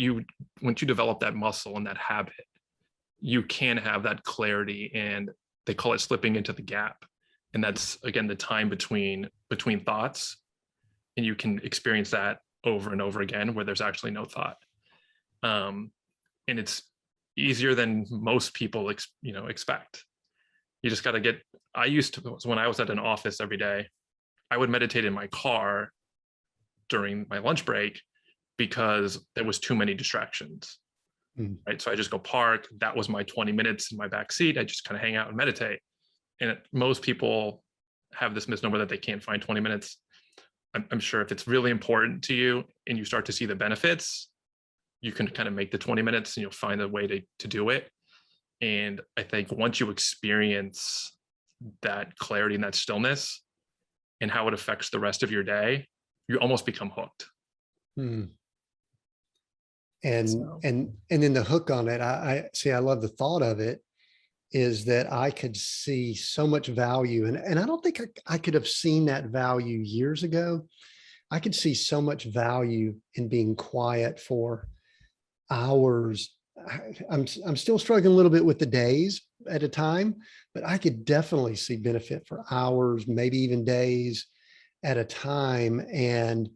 once you develop that muscle and that habit, you can have that clarity, and they call it slipping into the gap. And that's, again, the time between thoughts, and you can experience that over and over again where there's actually no thought. And it's easier than most people expect. You just got to get, when I was at an office every day, I would meditate in my car during my lunch break, because there was too many distractions. Right. So I just go park. That was my 20 minutes in my back seat. I just kind of hang out and meditate. And most people have this misnomer that they can't find 20 minutes. I'm sure if it's really important to you and you start to see the benefits, you can kind of make the 20 minutes and you'll find a way to do it. And I think once you experience that clarity and that stillness and how it affects the rest of your day, you almost become hooked. And then the hook on it, I see, I love the thought of it, is that I could see so much value. And I don't think I could have seen that value years ago. I could see so much value in being quiet for hours. I'm still struggling a little bit with the days at a time, but I could definitely see benefit for hours, maybe even days at a time. And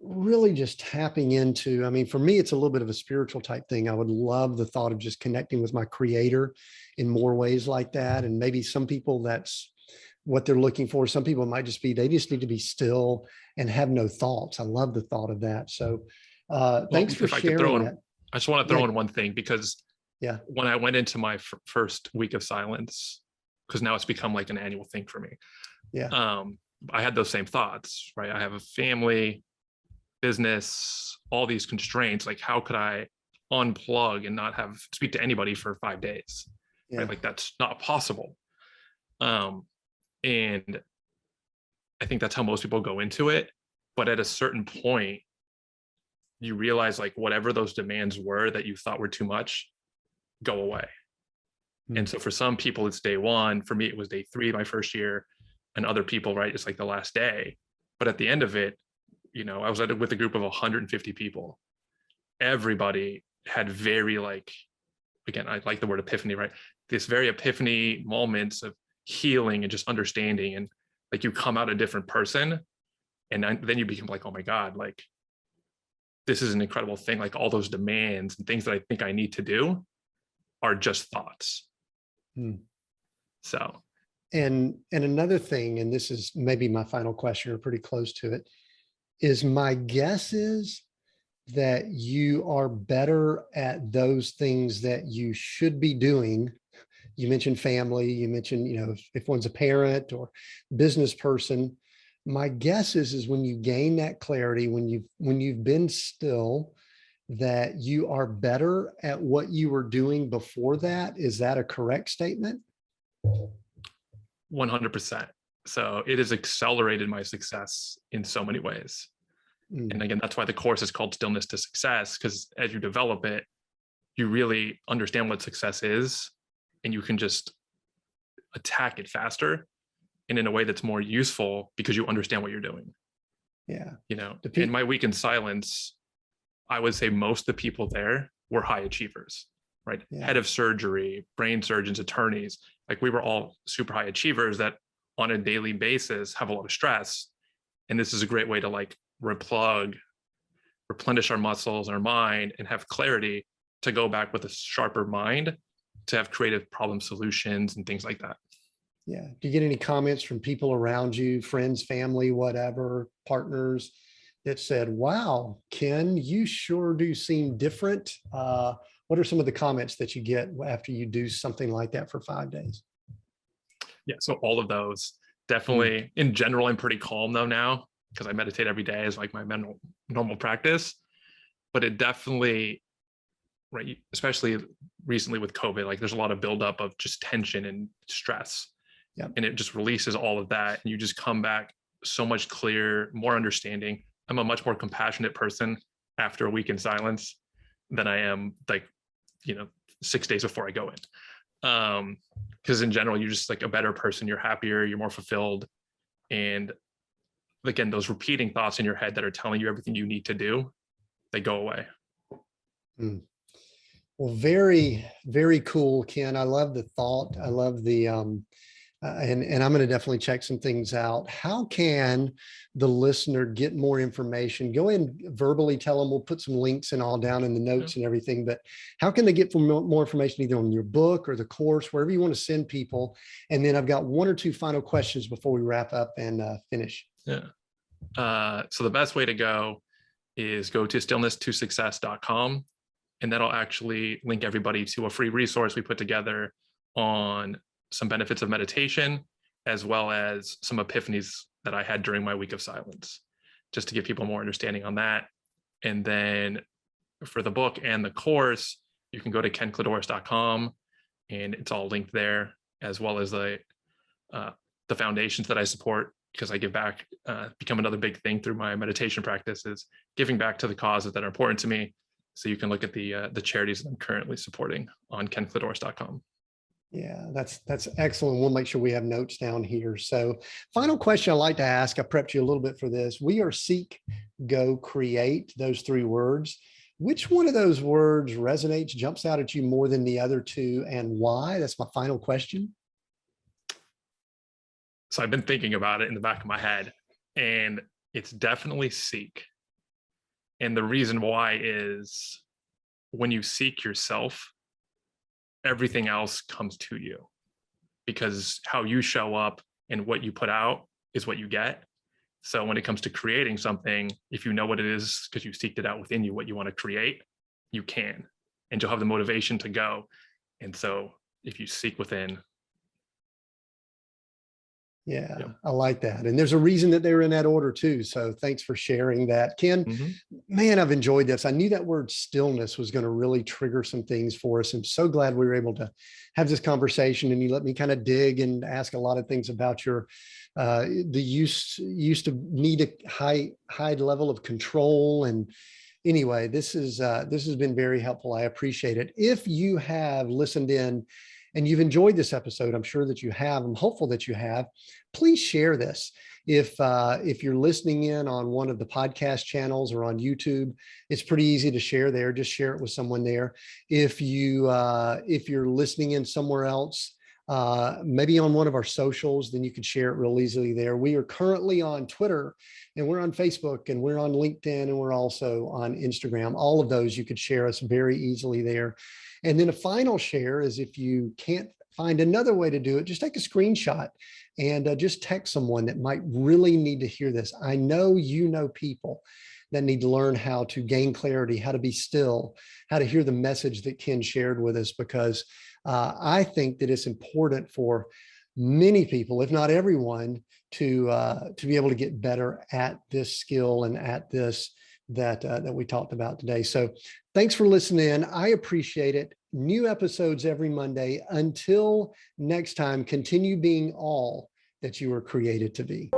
really just tapping into, I mean, for me, it's a little bit of a spiritual type thing. I would love the thought of just connecting with my creator in more ways like that. And maybe some people, that's what they're looking for. Some people might just be, they just need to be still and have no thoughts. I love the thought of that. So thanks for sharing that. I just want to throw in one thing, because yeah, when I went into my first week of silence, because now it's become like an annual thing for me. Yeah. I had those same thoughts, right? I have a family, business, all these constraints. Like, how could I unplug and not have speak to anybody for 5 days? Yeah. Right? Like, that's not possible. And I think that's how most people go into it. But at a certain point, you realize, like, whatever those demands were that you thought were too much, go away. And so for some people, it's day one. For me, it was day 3, my first year. And other people, right, it's like the last day. But at the end of it, you know, I was with a group of 150 people. Everybody had very, like, again, I like the word epiphany, right? This very epiphany moments of healing and just understanding. And like, you come out a different person. And then you become like, oh my God, like, this is an incredible thing. Like, all those demands and things that I think I need to do are just thoughts. So. And another thing, and this is maybe my final question, or pretty close to it, is my guess is that you are better at those things that you should be doing. You mentioned family, you mentioned, you know, if one's a parent or business person. My guess is when you gain that clarity, when you've been still, that you are better at what you were doing before that. Is that a correct statement? 100%. So it has accelerated my success in so many ways. And again, that's why the course is called Stillness to Success, because as you develop it, you really understand what success is, and you can just attack it faster and in a way that's more useful because you understand what you're doing. Yeah. You know, in my week in silence, I would say most of the people there were high achievers, right? Yeah. Head of surgery, brain surgeons, attorneys. Like, we were all super high achievers that on a daily basis have a lot of stress. And this is a great way to, like, replug, replenish our muscles, our mind, and have clarity to go back with a sharper mind to have creative problem solutions and things like that. Yeah. Do you get any comments from people around you, friends, family, whatever, partners, that said, wow, Ken, you sure do seem different? What are some of the comments that you get after you do something like that for 5 days? Yeah, so all of those. Definitely, in general, I'm pretty calm though now, because I meditate every day as like my normal practice. But it definitely, right, especially recently with COVID, like, there's a lot of buildup of just tension and stress. Yeah. And it just releases all of that. And you just come back so much clearer, more understanding. I'm a much more compassionate person after a week in silence than I am, like, 6 days before I go in. Because in general, you're just like a better person. You're happier, you're more fulfilled. And again, those repeating thoughts in your head that are telling you everything you need to do, they go away. Well, very, very cool, Ken. I love the thought. I love the, and I'm going to definitely check some things out. How can the listener get more information? Go ahead and verbally tell them. We'll put some links and all down in the notes and everything, but how can they get more information either on your book or the course, wherever you want to send people? And then I've got 1 or 2 final questions before we wrap up and finish. Yeah. So the best way to go is go to stillness2success.com, and that'll actually link everybody to a free resource we put together on some benefits of meditation, as well as some epiphanies that I had during my week of silence, just to give people more understanding on that. And then for the book and the course, you can go to kenkladouris.com, and it's all linked there, as well as the foundations that I support, because I give back. Become another big thing through my meditation practice is giving back to the causes that are important to me. So you can look at the charities that I'm currently supporting on kenkladouris.com. Yeah, that's excellent. We'll make sure we have notes down here. So final question I'd like to ask, I prepped you a little bit for this. We are seek, go, create, those three words. Which one of those words resonates, jumps out at you more than the other two, and why? That's my final question. So I've been thinking about it in the back of my head, and it's definitely seek. And the reason why is when you seek yourself, everything else comes to you, because how you show up and what you put out is what you get. So when it comes to creating something, if you know what it is, because you seeked it out within you, what you want to create, you can, and you'll have the motivation to go. And so if you seek within. Yeah, I like that. And there's a reason that they were in that order too. So thanks for sharing that. Ken, man, I've enjoyed this. I knew that word stillness was going to really trigger some things for us. I'm so glad we were able to have this conversation, and you let me kind of dig and ask a lot of things about your, the used to need a high level of control. And anyway, this has been very helpful. I appreciate it. If you have listened in and you've enjoyed this episode, I'm sure that you have, I'm hopeful that you have, please share this. If you're listening in on one of the podcast channels or on YouTube, it's pretty easy to share there. Just share it with someone there. If you're listening in somewhere else, maybe on one of our socials, then you can share it real easily there. We are currently on Twitter, and we're on Facebook, and we're on LinkedIn, and we're also on Instagram. All of those, you could share us very easily there. And then a final share is, if you can't find another way to do it, just take a screenshot and just text someone that might really need to hear this. I know you know people that need to learn how to gain clarity, how to be still, how to hear the message that Ken shared with us, because I think that it's important for many people, if not everyone, to be able to get better at this skill and at this that we talked about today. So thanks for listening in. I appreciate it. New episodes every Monday. Until next time, continue being all that you were created to be.